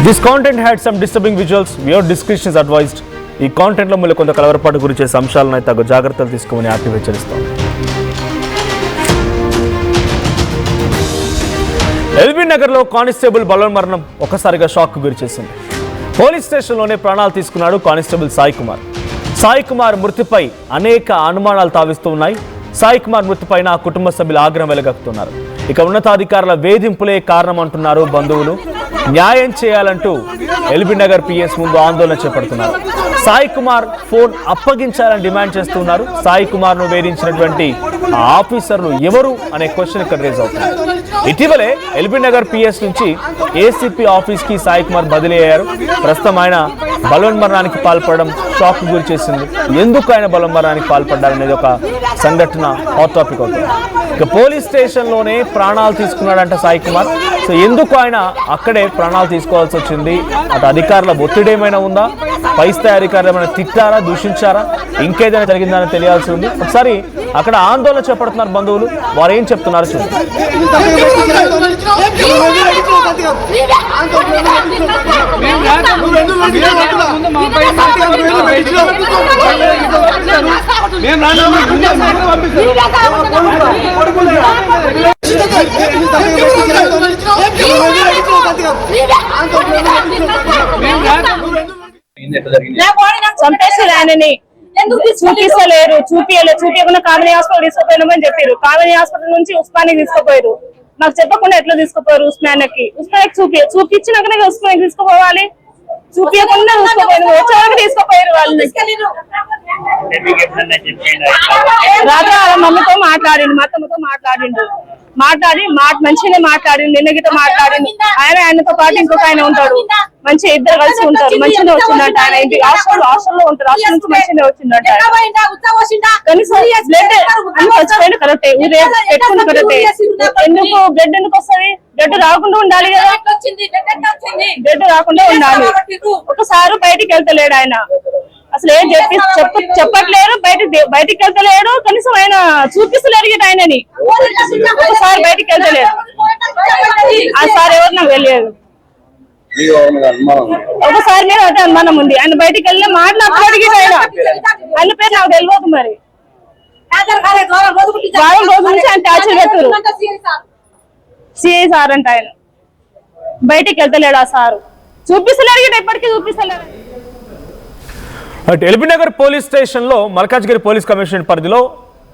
This content had some disturbing visuals. Your discretion is advised. ఈ content లో మీరు కొంత కలవరపాటు గురి చేసే అంశాలను తగు జాగ్రత్తలు తీసుకోమని ఆర్టీ హెచ్చరిస్తోంది. ఎల్బీ నగర్ లో కానిస్టేబుల్ బలవన్మరణం ఒకసారిగా షాక్ గురి చేసింది. పోలీస్ స్టేషన్లోనే ప్రాణాలు తీసుకున్నాడు కానిస్టేబుల్ సాయి కుమార్. సాయి కుమార్ మృతిపై అనేక అనుమానాలు తావిస్తూ ఉన్నాయి. సాయి కుమార్ మృతిపైన కుటుంబ సభ్యులు ఆగ్రహం వెలగక్కుతున్నారు. ఇక ఉన్నతాధికారుల వేధింపులే కారణం అంటున్నారు బంధువులు. న్యాయం చేయాలంటూ ఎల్బీ నగర్ పిఎస్ ముందు ఆందోళన చేపడుతున్నారు. సాయి కుమార్ ఫోన్ అప్పగించాలని డిమాండ్ చేస్తున్నారు. సాయి కుమార్ ను వేధించినటువంటి ఆఫీసర్లు ఎవరు అనే క్వశ్చన్ ఇక్కడ రేజ్ అవుతుంది. ఇటీవలే ఎల్బీ నగర్ పిఎస్ నుంచి ఏసీపీ ఆఫీస్ కి సాయి కుమార్ బదిలీ అయ్యారు. ప్రస్తుతం ఆయన బలవన్మరణానికి పాల్పడడం షాక్ గురి చేసింది. ఎందుకు ఆయన బలవన్మరణానికి పాల్పడ్డారనేది ఒక సంఘటన హాట్ టాపిక్ అవుతుంది. ఇక పోలీస్ స్టేషన్ లోనే ప్రాణాలు తీసుకున్నాడంట సాయి కుమార్. సో ఎందుకు ఆయన అక్కడే ప్రాణాలు తీసుకోవాల్సి వచ్చింది? అటు అధికారుల ఒత్తిడి ఏమైనా ఉందా? పై స్థాయి అధికారులు ఏమైనా తిట్టారా, దూషించారా, ఇంకేదైనా జరిగిందని తెలియాల్సి ఉంది. ఒకసారి అక్కడ ఆందోళన చేపడుతున్నారు బంధువులు. వారు ఏం చెప్తున్నారు చూడండి. చంపేసారు ఆయనని. చూపిస్తలేరు, చూపించకుండా కామినీ హాస్పిటల్ తీసుకుపోయినామని చెప్పారు. కామినీ హాస్పిటల్ నుంచి ఉస్మానికి తీసుకుపోయారు. నాకు చెప్పకుండా ఎట్లా తీసుకుపోయారు ఉస్మానికి చూపించినాకనే ఉస్మానికి తీసుకుపోవాలి. చూపించకుండా వచ్చేవారికి తీసుకుపోయారు. వాళ్ళు రాత్రి వాళ్ళ మమ్మీతో మాట్లాడిండు, మా అత్తమ్మతో మాట్లాడి మంచిగానే మాట్లాడిండు. నిన్న గిట్ట మాట్లాడిండు. ఆయనతో పాటు ఇంకొక ఆయన ఉంటాడు. మంచిగా ఇద్దరు కలిసి ఉంటారు. మంచిగానే వచ్చిందంట. ఆయన ఇంటికి హాస్టల్లో ఉంటారు. హాస్టల్ నుంచి మంచిగానే వచ్చిందంట. చచ్చిపోయింది కరెక్టే, పెట్టుకుంది కరెక్టే. ఎందుకు బ్లడ్ ఎందుకు వస్తుంది? బ్లడ్ రాకుండా ఉండాలి కదా, బ్లడ్ రాకుండా ఉండాలి. ఒకసారి బయటికి వెళ్తలేడు ఆయన. అసలు ఏం చెప్పట్లేరు. బయటికి వెళ్తలేడు. కనీసం ఆయన చూపిస్తలేరు గిట్ట ఆయనని. ఒకసారి బయటికి వెళ్తలేరు. ఆ సార్ ఎవరు నాకు తెలియదు. ఒకసారి మీద అయితే అనుమానం ఉంది. ఆయన బయటికి వెళ్ళి మాట్లాడుతున్నాడు గిట్ట. ఆయన పేరు నాకు తెలియదు. మరి వారం రోజు నుంచి ఆయన టార్చర్ పెట్టారు. సిఐ సార్ అంటే ఆయన బయటికి వెళ్తలేడు. ఆ సారు చూపిస్తలేరు గిట్ట, ఇప్పటికీ చూపిస్తలేరు. ఎల్బీ నగర్ పోలీస్ స్టేషన్లో మల్కాజ్గిరి పోలీస్ కమిషనర్ పరిధిలో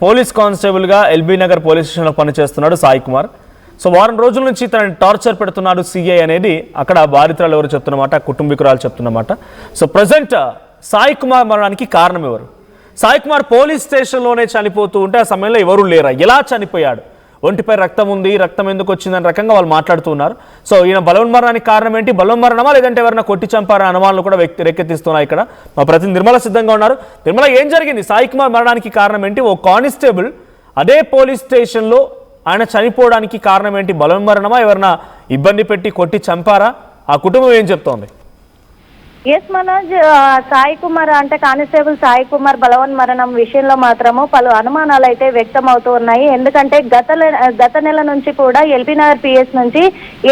పోలీస్ కానిస్టేబుల్గా ఎల్బీ నగర్ పోలీస్ స్టేషన్లో పనిచేస్తున్నాడు సాయి కుమార్. సో వారం రోజుల నుంచి తనని టార్చర్ పెడుతున్నాడు సిఐ అనేది అక్కడ బాధితురాలు ఎవరు చెప్తున్నమాట, కుటుంబీకురాలు చెప్తున్నమాట. సో ప్రజెంట్ సాయి కుమార్ మరణానికి కారణం ఎవరు? సాయి కుమార్ పోలీస్ స్టేషన్లోనే చనిపోతూ ఉంటే ఆ సమయంలో ఎవరు లేరా? ఎలా చనిపోయాడు? ఒంటిపై రక్తం ఉంది, రక్తం ఎందుకు వచ్చిందని రకంగా వాళ్ళు మాట్లాడుతున్నారు. సో ఈయన బలవన్మరణానికి కారణం ఏంటి? బలవన్మరణమా లేదంటే ఎవరైనా కొట్టి చంపారా అనుమానాలు కూడా రేకెత్తిస్తున్నాయి. ఇక్కడ మా ప్రతినిధి నిర్మల సిద్ధంగా ఉన్నారు. నిర్మల, ఏం జరిగింది? సాయి కుమార్ మరణానికి కారణం ఏంటి? ఓ కానిస్టేబుల్ అదే పోలీస్ స్టేషన్లో ఆయన చనిపోవడానికి కారణం ఏంటి? బలవన్మరణమా, ఎవరైనా ఇబ్బంది పెట్టి కొట్టి చంపారా? ఆ కుటుంబం ఏం చెప్తోంది? ఎస్ మనోజ్, సాయి కుమార్ అంటే కానిస్టేబుల్ సాయి కుమార్ బలవన్మరణం విషయంలో మాత్రము పలు అనుమానాలు అయితే వ్యక్తం అవుతూ ఉన్నాయి. ఎందుకంటే గత నెల నుంచి కూడా ఎల్బీ నగర్ పిఎస్ నుంచి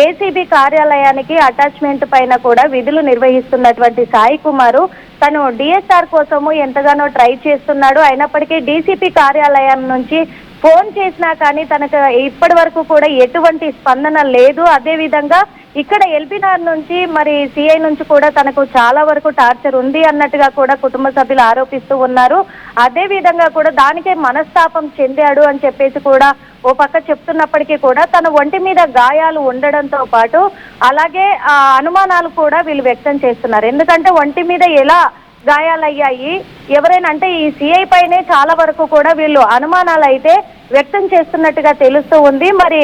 ఏసీబీ కార్యాలయానికి అటాచ్మెంట్ పైన కూడా విధులు నిర్వహిస్తున్నటువంటి సాయి కుమారు తను డిఎస్ఆర్ కోసము ఎంతగానో ట్రై చేస్తున్నాడు. అయినప్పటికీ డీసీపీ కార్యాలయం నుంచి ఫోన్ చేసినా కానీ తనకు ఇప్పటి వరకు కూడా ఎటువంటి స్పందన లేదు. అదే విధంగా ఇక్కడ ఎల్బీ నగర్ నుంచి మరి సిఐ నుంచి కూడా తనకు చాలా వరకు టార్చర్ ఉంది అన్నట్టుగా కూడా కుటుంబ సభ్యులు ఆరోపిస్తూ ఉన్నారు. అదే విధంగా కూడా దానికే మనస్తాపం చెందాడు అని చెప్పేసి కూడా ఓ పక్క చెప్తున్నప్పటికీ కూడా తన ఒంటి మీద గాయాలు ఉండడంతో పాటు అలాగే ఆ అనుమానాలు కూడా వీళ్ళు వ్యక్తం చేస్తున్నారు. ఎందుకంటే ఒంటి మీద ఎలా గాయాలయ్యాయి, ఎవరైనా అంటే ఈ సిఐ పైనే చాలా వరకు కూడా వీళ్ళు అనుమానాలు అయితే వ్యక్తం చేస్తున్నట్టుగా తెలుస్తూ ఉంది. మరి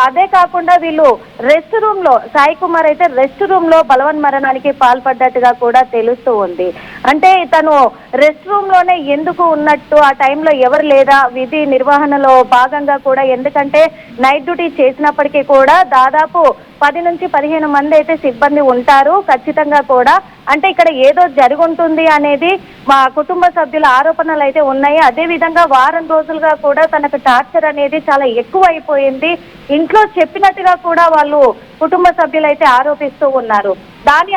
అదే కాకుండా వీళ్ళు రెస్ట్ రూమ్ లో సాయి కుమార్ అయితే రెస్ట్ రూమ్ లో బలవన్మరణానికి పాల్పడ్డట్టుగా కూడా తెలుస్తూ ఉంది. అంటే తను రెస్ట్ రూమ్ లోనే ఎందుకు ఉన్నట్టు, ఆ టైంలో ఎవరు లేదా విధి నిర్వహణలో భాగంగా కూడా, ఎందుకంటే నైట్ డ్యూటీ చేసినప్పటికీ కూడా దాదాపు 10 నుంచి 15 మంది అయితే సిబ్బంది ఉంటారు ఖచ్చితంగా కూడా. అంటే ఇక్కడ ఏదో జరుగుంటుంది అనేది మా కుటుంబ సభ్యుల ఆరోపణలు అయితే ఉన్నాయి. అదే విధంగా వారం రోజులుగా కూడా తనకు టార్చర్ అనేది చాలా ఎక్కువ అయిపోయింది. ఇంట్లో చెప్పినట్టుగా కూడా వాళ్ళు కుటుంబ సభ్యులు అయితే ఆరోపిస్తూ ఉన్నారు. దాని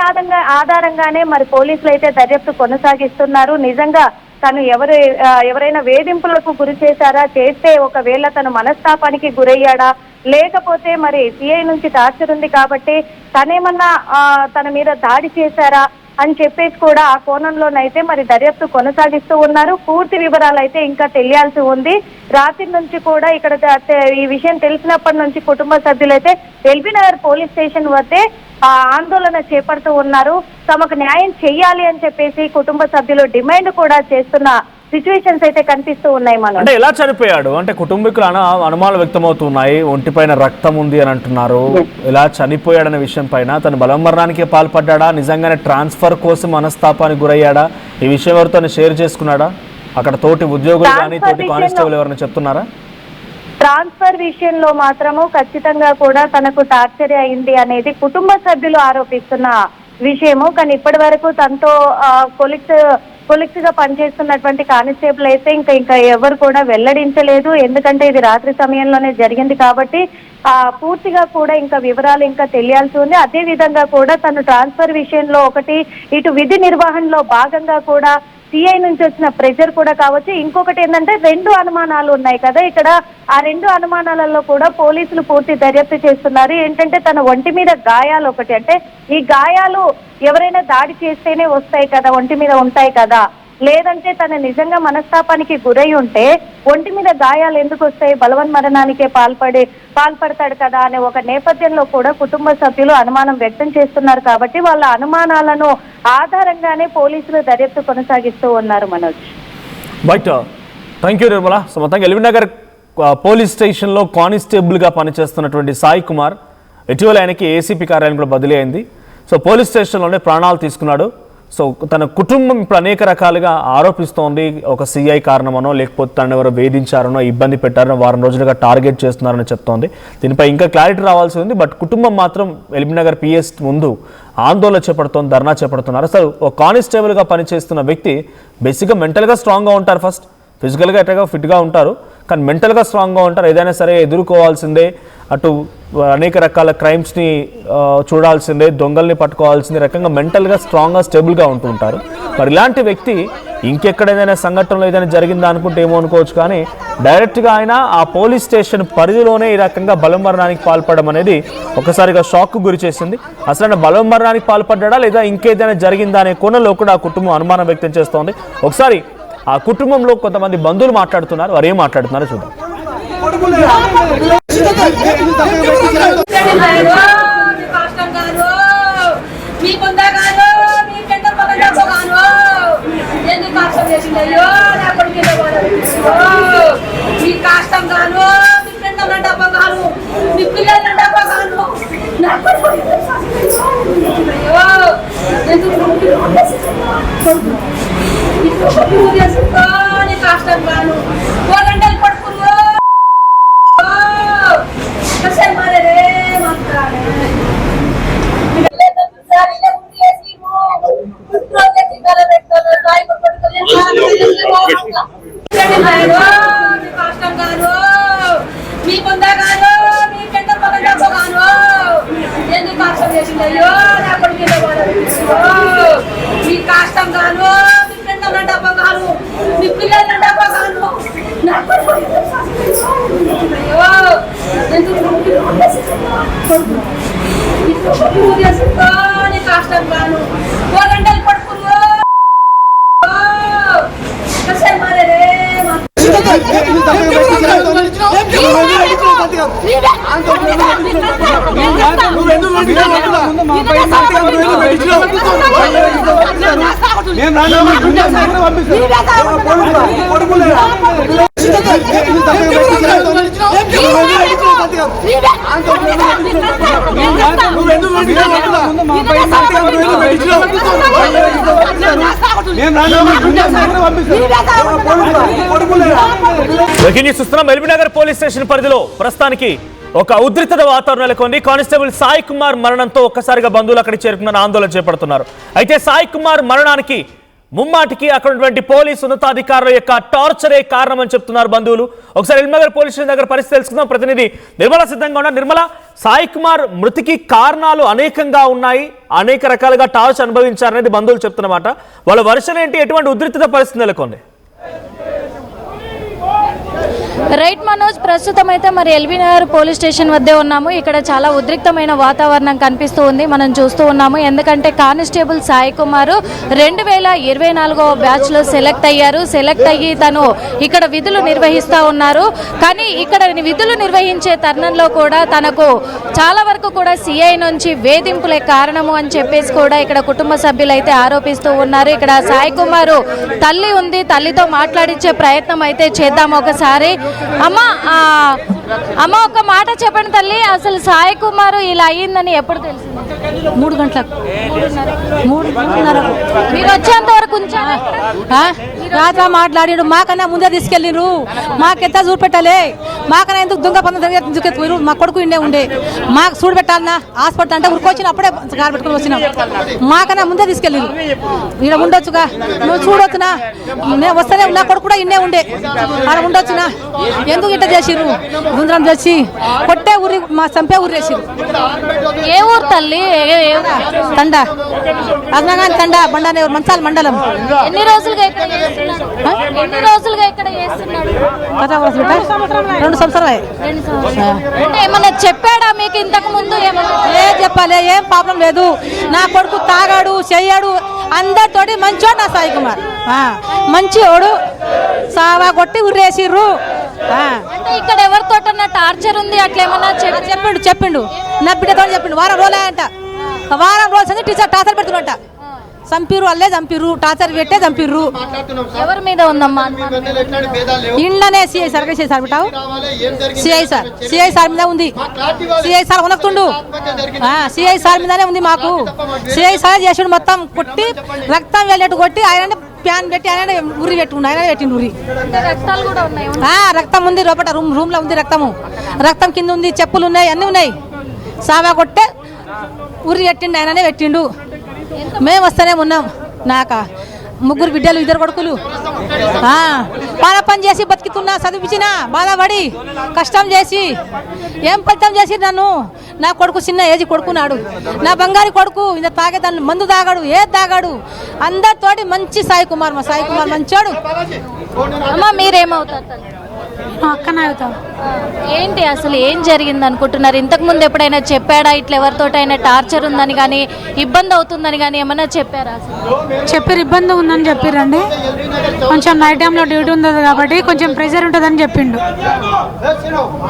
ఆధారంగానే మరి పోలీసులు అయితే దర్యాప్తు కొనసాగిస్తున్నారు. నిజంగా తను ఎవరైనా వేధింపులకు గురి చేశారా, చేస్తే ఒకవేళ తను మనస్తాపానికి గురయ్యాడా, లేకపోతే మరి సిఐ నుంచి టార్చర్ ఉంది కాబట్టి తనేమన్నా తన మీద దాడి చేశారా అని చెప్పేసి కూడా ఆ కోణంలోనైతే మరి దర్యాప్తు కొనసాగిస్తూ ఉన్నారు. పూర్తి వివరాలు అయితే ఇంకా తెలియాల్సి ఉంది. రాత్రి నుంచి కూడా ఇక్కడ ఈ విషయం తెలిసినప్పటి నుంచి కుటుంబ సభ్యులైతే ఎల్బీనగర్ పోలీస్ స్టేషన్ వద్దే ఆందోళన చేపడుతూ ఉన్నారు. తమకు న్యాయం చెయ్యాలి అని చెప్పేసి కుటుంబ సభ్యులు డిమాండ్ కూడా చేస్తున్న సిచ్యువేషన్స్ అయితే కనిపిస్తూ ఉన్నాయి. మనం అంటే ఎలా చనిపోయాడు అంటే కుటుంబీకులు అనుమానాలు వ్యక్తమవుతున్నాయి. ఒంటిపైన రక్తం ఉంది అని అంటున్నారు. ఎలా చనిపోయాడనే విషయం పైన తను బలవన్మరణానికి పాల్పడ్డా, నిజంగానే ట్రాన్స్ఫర్ కోసం మనస్తాపానికి గురయ్యాడా, ఈ విషయం ఎవరితో షేర్ చేసుకున్నాడా, అక్కడ తోటి ఉద్యోగులు కానీ తోటి కానిస్టేబుల్ ఎవరైనా చెప్తున్నారా? ట్రాన్స్ఫర్ విషయంలో మాత్రము ఖచ్చితంగా కూడా తనకు టార్చర్ అయింది అనేది కుటుంబ సభ్యులు ఆరోపిస్తున్న విషయము. కానీ ఇప్పటి వరకు తనతో కొలిక్స్ గా పనిచేస్తున్నటువంటి కానిస్టేబుల్ అయితే ఇంకా ఎవరు కూడా వెల్లడించలేదు. ఎందుకంటే ఇది రాత్రి సమయంలోనే జరిగింది కాబట్టి పూర్తిగా కూడా ఇంకా వివరాలు ఇంకా తెలియాల్సి ఉంది. అదే విధంగా కూడా తను ట్రాన్స్ఫర్ విషయంలో ఒకటి, ఇటు విధి నిర్వహణలో భాగంగా కూడా సిఐ నుంచి వచ్చిన ప్రెషర్ కూడా కావచ్చు. ఇంకొకటి ఏంటంటే 2 అనుమానాలు ఉన్నాయి కదా ఇక్కడ. ఆ 2 అనుమానాలలో కూడా పోలీసులు పూర్తి దర్యాప్తు చేస్తున్నారు. ఏంటంటే తన ఒంటి మీద గాయాలు ఒకటి, అంటే ఈ గాయాలు ఎవరైనా దాడి చేస్తేనే వస్తాయి కదా, ఒంటి మీద ఉంటాయి కదా, లేదంటే తను నిజంగా మనస్తాపానికి గురై ఉంటే ఒంటి మీద గాయాలు ఎందుకు వస్తాయి, బలవన్మరణానికే పాల్పడతాడు కదా అనే ఒక నేపథ్యంలో కూడా కుటుంబ సభ్యులు అనుమానం వ్యక్తం చేస్తున్నారు. కాబట్టి వాళ్ళ అనుమానాలను ఆధారంగానే పోలీసులు దర్యాప్తు కొనసాగిస్తూ ఉన్నారు. మనోజ్, బయట థ్యాంక్ యూ నిర్మల. సో మొత్తంగా ఎల్బీనగర్ పోలీస్ స్టేషన్లో కానిస్టేబుల్గా పనిచేస్తున్నటువంటి సాయి కుమార్ ఇటీవల ఆయనకి ఏసీపీ కార్యాలయం కూడా బదిలీ అయింది. సో పోలీస్ స్టేషన్లోనే ప్రాణాలు తీసుకున్నాడు. సో తన కుటుంబం ఇప్పుడు అనేక రకాలుగా ఆరోపిస్తోంది. ఒక సిఐ కారణమనో, లేకపోతే తను ఎవరో వేధించారనో, ఇబ్బంది పెట్టారనో, వారం రోజులుగా టార్గెట్ చేస్తున్నారని చెప్తోంది. దీనిపై ఇంకా క్లారిటీ రావాల్సి ఉంది. బట్ కుటుంబం మాత్రం ఎల్బీనగర్ పిఎస్ ముందు ఆందోళన చేపడుతోంది, ధర్నా చేపడుతున్నారు. అసలు ఒక కానిస్టేబుల్గా పనిచేస్తున్న వ్యక్తి బేసిక్గా మెంటల్గా స్ట్రాంగ్గా ఉంటారు. ఫస్ట్ ఫిజికల్గా ఎట్లా ఫిట్గా ఉంటారు, కానీ మెంటల్గా స్ట్రాంగ్గా ఉంటారు. ఏదైనా సరే ఎదుర్కోవాల్సిందే, అటు అనేక రకాల క్రైమ్స్ని చూడాల్సిందే, దొంగల్ని పట్టుకోవాల్సిందే, రకంగా మెంటల్గా స్ట్రాంగ్గా స్టేబుల్గా ఉంటూ ఉంటారు. మరి ఇలాంటి వ్యక్తి ఇంకెక్కడ ఏదైనా సంఘటనలో ఏదైనా జరిగిందా అనుకుంటే ఏమో అనుకోవచ్చు, కానీ డైరెక్ట్గా ఆయన ఆ పోలీస్ స్టేషన్ పరిధిలోనే ఈ రకంగా బలవన్మరణానికి పాల్పడడం అనేది ఒకసారిగా షాక్కు గురి చేసింది. అసలు ఆయన బలవన్మరణానికి పాల్పడ్డా లేదా ఇంకేదైనా జరిగిందా అనే కోణంలో కూడా ఆ కుటుంబం అనుమానం వ్యక్తం చేస్తోంది. ఒకసారి ఆ కుటుంబంలో కొంతమంది బంధువులు మాట్లాడుతున్నారు, వారు ఏం మాట్లాడుతున్నారో చూద్దాం. చూస్తున్నాం ఎల్బీనగర్ పోలీస్ స్టేషన్ పరిధిలో ప్రస్తుతానికి ఒక ఉద్రిక్తత వాతావరణం నెలకొంది. కానిస్టేబుల్ సాయి కుమార్ మరణంతో ఒక్కసారిగా బంధువులు అక్కడికి చేరుకున్న ఆందోళన చేపడుతున్నారు. అయితే సాయి కుమార్ మరణానికి ముమ్మాటికి అక్కడ ఉన్నటువంటి పోలీసు ఉన్నతాధికారుల యొక్క టార్చరే కారణమని చెప్తున్నారు బంధువులు. ఒకసారి ఎల్బీనగర్ పోలీస్ స్టేషన్ దగ్గర పరిస్థితి తెలుసుకుందాం. ప్రతినిధి నిర్మల సిద్ధంగా ఉన్నారు. నిర్మల, సాయి కుమార్ మృతికి కారణాలు అనేకంగా ఉన్నాయి, అనేక రకాలుగా టార్చ్ అనుభవించారనేది బంధువులు చెప్తున్నమాట. వాళ్ళ వర్షన్ ఏంటి? ఎటువంటి ఉద్రిక్తత పరిస్థితి నెలకొంది? రైట్ మనోజ్, ప్రస్తుతం అయితే మరి ఎల్బీనగర్ పోలీస్ స్టేషన్ వద్దే ఉన్నాము. ఇక్కడ చాలా ఉద్రిక్తమైన వాతావరణం కనిపిస్తూ ఉంది, మనం చూస్తూ ఉన్నాము. ఎందుకంటే కానిస్టేబుల్ సాయి కుమార్ 2024 బ్యాచ్లో సెలెక్ట్ అయ్యారు. సెలెక్ట్ అయ్యి తను ఇక్కడ విధులు నిర్వహిస్తూ ఉన్నారు. కానీ ఇక్కడ విధులు నిర్వహించే తరుణంలో కూడా తనకు చాలా వరకు కూడా సిఐ నుంచి వేధింపులే కారణము అని చెప్పేసి కూడా ఇక్కడ కుటుంబ సభ్యులు అయితే ఆరోపిస్తూ ఉన్నారు. ఇక్కడ సాయి కుమార్ తల్లి ఉంది, తల్లితో మాట్లాడించే ప్రయత్నం అయితే చేద్దాం ఒకసారి. అమ్మ ఒక మాట చెప్పండి తల్లి, అసలు సాయి కుమార్ ఇలా అయ్యిందని ఎప్పుడు తెలిసింది? 3 గంటలకు 3:30 మీరు వచ్చేంత వరకు రాత్రి మాట్లాడిండు. మాకన్నా ముందే తీసుకెళ్ళిండ్రు, మాకెంత చూపెట్టాలి, మాకన్నా ఎందుకు దొంగ పందుకు మా కొడుకు ఇండే ఉండే, మాకు చూడు పెట్టాలన్నా హాస్పిటల్ అంటే ఉరికొచ్చిన అప్పుడే కారు పెట్టుకుని వచ్చినాం. మాకన్నా ముందే తీసుకెళ్ళిండ్రు. ఇక్కడ ఉండొచ్చుగా, నువ్వు చూడొచ్చునా, నేను వస్తేనే నా కొడుకు కూడా ఇండే ఉండే, అక్కడ ఉండొచ్చునా, ఎందుకు ఇట్లా చేసిర్రు, గుండ్రం చేసి కొట్టే ఊరి మా చంపే ఊరు వేసిర్రు. ఏ ఊరు తల్లి? తండ అదనగాని తండ బండానే మంచాల మండలం. ఎన్ని రోజులుగా ఇక్కడ చేస్తున్నాడు? 2 సంవత్సరాలు. అంటే ఏమన్నా చెప్పాడా మీకు ఇంతకు ముందు? ఏం చెప్పాలి, ఏం ప్రాబ్లం లేదు. నా కొడుకు తాగాడు, చెయ్యాడు, అందరితోటి మంచోడు నా సాయి కుమార్, మంచివాడు. సావా కొట్టి ఉర్రేసిర్రు. అంటే ఇక్కడ ఎవరితోటన్నా టార్చర్ ఉంది అట్లా ఏమన్నా చెప్పిండు నా బిడ్డతో చెప్పిండు. వారం రోజులంట, వారం రోజులు టీచర్ టార్చర్ పెడుతున్నట్ట. చంపిర్రు, అల్లే చంపిర్రు, టార్చర్ పెట్టే చంపిర్రు. ఎవరి మీద ఉందమ్మా? ఇండ్లనే సిఐ సార్ సార్ బిట్టావు, సిఐ సార్ మీద ఉంది. సిఐ సార్ ఉనకుతుండు, సిఐ సార్ మీదనే ఉంది మాకు. సిఐ సార్ చేసిండు, మొత్తం కొట్టి రక్తం వెళ్ళేట్టు కొట్టి ఆయన ప్యాన్ పెట్టి ఆయన ఉరి పెట్టుకుండు, ఆయన పెట్టిండు ఉరి. రక్తాలు కూడా ఉన్నాయి? రక్తం ఉంది లోపల, రూమ్ లో ఉంది రక్తము, రక్తం కింద ఉంది, చెప్పులు ఉన్నాయి, అన్నీ ఉన్నాయి. సావా కొట్టే ఉరి పెట్టిండు, ఆయననే పెట్టిండు. మేము వస్తూనే ఉన్నాం. నాక 3 బిడ్డలు, 2 కొడుకులు. పాల పని చేసి బతికితున్నా, చదివించిన బాధపడి కష్టం చేసి ఏం ఫలితం చేసి నన్ను. నా కొడుకు చిన్న ఏజ్ కొడుకున్నాడు, నా బంగారు కొడుకు. ఇంత తాగేదాన్ని మందు తాగాడు, ఏది తాగాడు. అందరితోటి మంచి సాయి కుమార్, మా సాయి కుమార్ మంచోడు. అమ్మ మీరేమవుతారు? అక్కనే అవుతాం. ఏంటి అసలు ఏం జరిగింది అనుకుంటున్నారు? ఇంతకు ముందు ఎప్పుడైనా చెప్పాడా ఇట్లా ఎవరితోటైనా టార్చర్ ఉందని కానీ ఇబ్బంది అవుతుందని కానీ ఏమన్నా చెప్పారా? చెప్పారు, ఇబ్బంది ఉందని చెప్పారండి. కొంచెం నైట్ టైంలో డ్యూటీ ఉంది కాబట్టి కొంచెం ప్రెషర్ ఉంటుందని చెప్పిండు.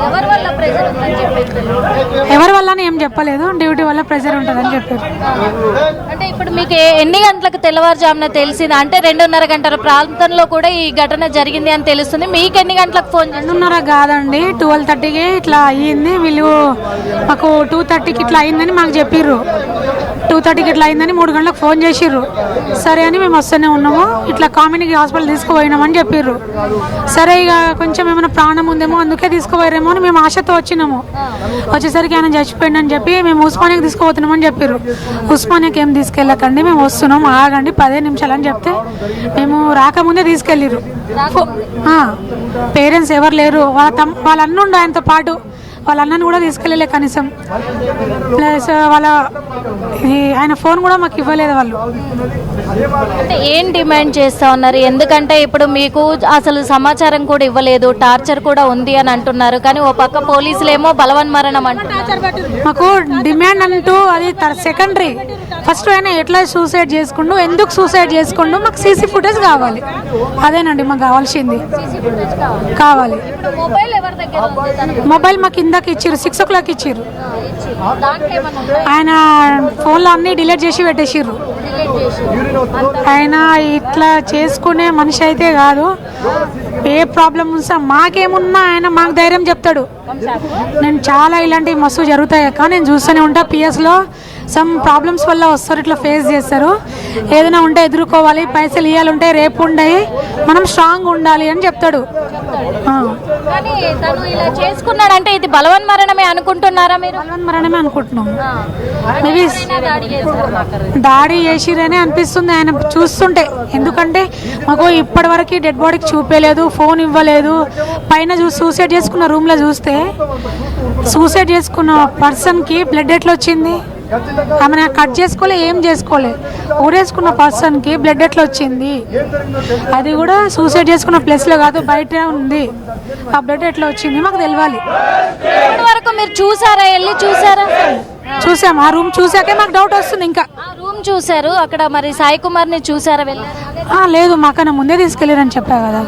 ఎవరి వల్ల ప్రెషర్ ఉందని చెప్పారు? ఎవరి వల్ల ఏం చెప్పలేదు, డ్యూటీ వల్ల ప్రెషర్ ఉంటుందని చెప్పారు. అంటే ఇప్పుడు మీకు ఎన్ని గంటలకు తెల్లవారుజామున తెలిసింది? అంటే 2:30 గంటల ప్రాంతంలో కూడా ఈ ఘటన జరిగింది అని తెలుస్తుంది. మీకు ఎన్ని గంటలకు ఫోన్? 2:30 కాదండి, 12:30కి ఇట్లా అయ్యింది. వీళ్ళు మాకు 2:30కి ఇట్లా అయిందని మాకు చెప్పిర్రు. 2:30కి ఇట్లా అయిందని 3 గంటలకు ఫోన్ చేసిర్రు. సరే అని మేము వస్తూనే ఉన్నాము. ఇట్లా కామినికి హాస్పిటల్ తీసుకుపోయినామని చెప్పిర్రు. సరే ఇక కొంచెం ఏమైనా ప్రాణం ఉందేమో అందుకే తీసుకుపోయారేమో అని మేము ఆశతో వచ్చినాము. వచ్చేసరికి ఆయన చచ్చిపోయిందని చెప్పి మేము ఉస్మానియాకి తీసుకుపోతున్నామని చెప్పిర్రు. ఉస్మానియాకి ఏం తీసుకెళ్ళకండి, మేము వస్తున్నాం, ఆగండి 15 నిమిషాలు అని చెప్తే మేము రాకముందే తీసుకెళ్ళిర్రు. పేరెంట్స్ ఎవరు లేరు, వాళ్ళ అన్న ఉండు ఆయనతో పాటు, వాళ్ళ అన్నని కూడా తీసుకెళ్ళలే కనీసం. ప్లస్ ఆయన ఫోన్ కూడా మాకు ఇవ్వలేదు వాళ్ళు. అంటే ఏం డిమాండ్ చేస్తా ఉన్నారు? ఎందుకంటే ఇప్పుడు మీకు అసలు సమాచారం కూడా ఇవ్వలేదు, టార్చర్ కూడా ఉంది అని అంటున్నారు. కానీ ఓ పక్క పోలీసులు ఏమో బలవన్మరణం అంటున్నారు. మాకు డిమాండ్ అంటూ అది సెకండరీ. ఫస్ట్ ఆయన ఎట్లా సూసైడ్ చేసుకుండు, ఎందుకు సూసైడ్ చేసుకుండు, మాకు సీసీ ఫుటేజ్ కావాలి. అదేనండి మాకు కావాల్సింది. కావాలి. మొబైల్ మాకు ఇందాక ఇచ్చారు, 6 o'clock ఇచ్చారు. ఆయన ఫోన్లో అన్నీ డిలీట్ చేసి పెట్టేసిర్రు. ఆయన ఇట్లా చేసుకునే మనిషి అయితే కాదు. ఏ ప్రాబ్లం ఉన్నా మాకేమున్నా ఆయన మాకు ధైర్యం చెప్తాడు. నేను చాలా ఇలాంటివి మస్తు జరుగుతాయి అక్క, నేను చూస్తూనే ఉంటా. పిఎస్లో సమ్ ప్రాబ్లమ్స్ వల్ల వస్తారు, ఇట్లా ఫేస్ చేస్తారు. ఏదైనా ఉంటే ఎదుర్కోవాలి, పైసలు ఇవ్వాలంటే రేపు ఉండయి, మనం స్ట్రాంగ్ ఉండాలి అని చెప్తాడు. కానీ తను ఇలా చేసుకున్నాడంటే ఇది బలవన్మరణమే అనుకుంటున్నారా మీరు? బలవన్మరణమే అనుకుంటున్నాం. మేబీ దాడి చేసిరనే అనిపిస్తుంది ఆయన చూస్తుంటే. ఎందుకంటే మాకు ఇప్పటివరకు డెడ్ బాడీకి చూపేయలేదు, ఫోన్ ఇవ్వలేదు. పైన సూసైడ్ చేసుకున్న రూమ్లో చూస్తే సూసైడ్ చేసుకున్న పర్సన్కి బ్లడ్ ఎట్లా వచ్చింది? ఆమె కట్ చేసుకోలే, ఏం చేసుకోలే, ఊరేసుకున్న పర్సన్కి బ్లడ్ ఎట్లా వచ్చింది? అది కూడా సూసైడ్ చేసుకున్న ప్లేస్లో కాదు, బయట ఉంది. ఆ బ్లడ్ ఎట్లా వచ్చింది మాకు తెలియాలి. ఇప్పటి వరకు మీరు చూసారా, వెళ్ళి చూసారా? చూసాం, ఆ రూమ్ చూసాకే మాకు డౌట్ వస్తుంది. ఇంకా ఆ రూమ్ చూసారు, అక్కడ మరి సాయి కుమార్ని చూసారా? వెళ్ళారా? లేదు, మాకన్నా ముందే తీసుకెళ్ళారని చెప్పా కదా.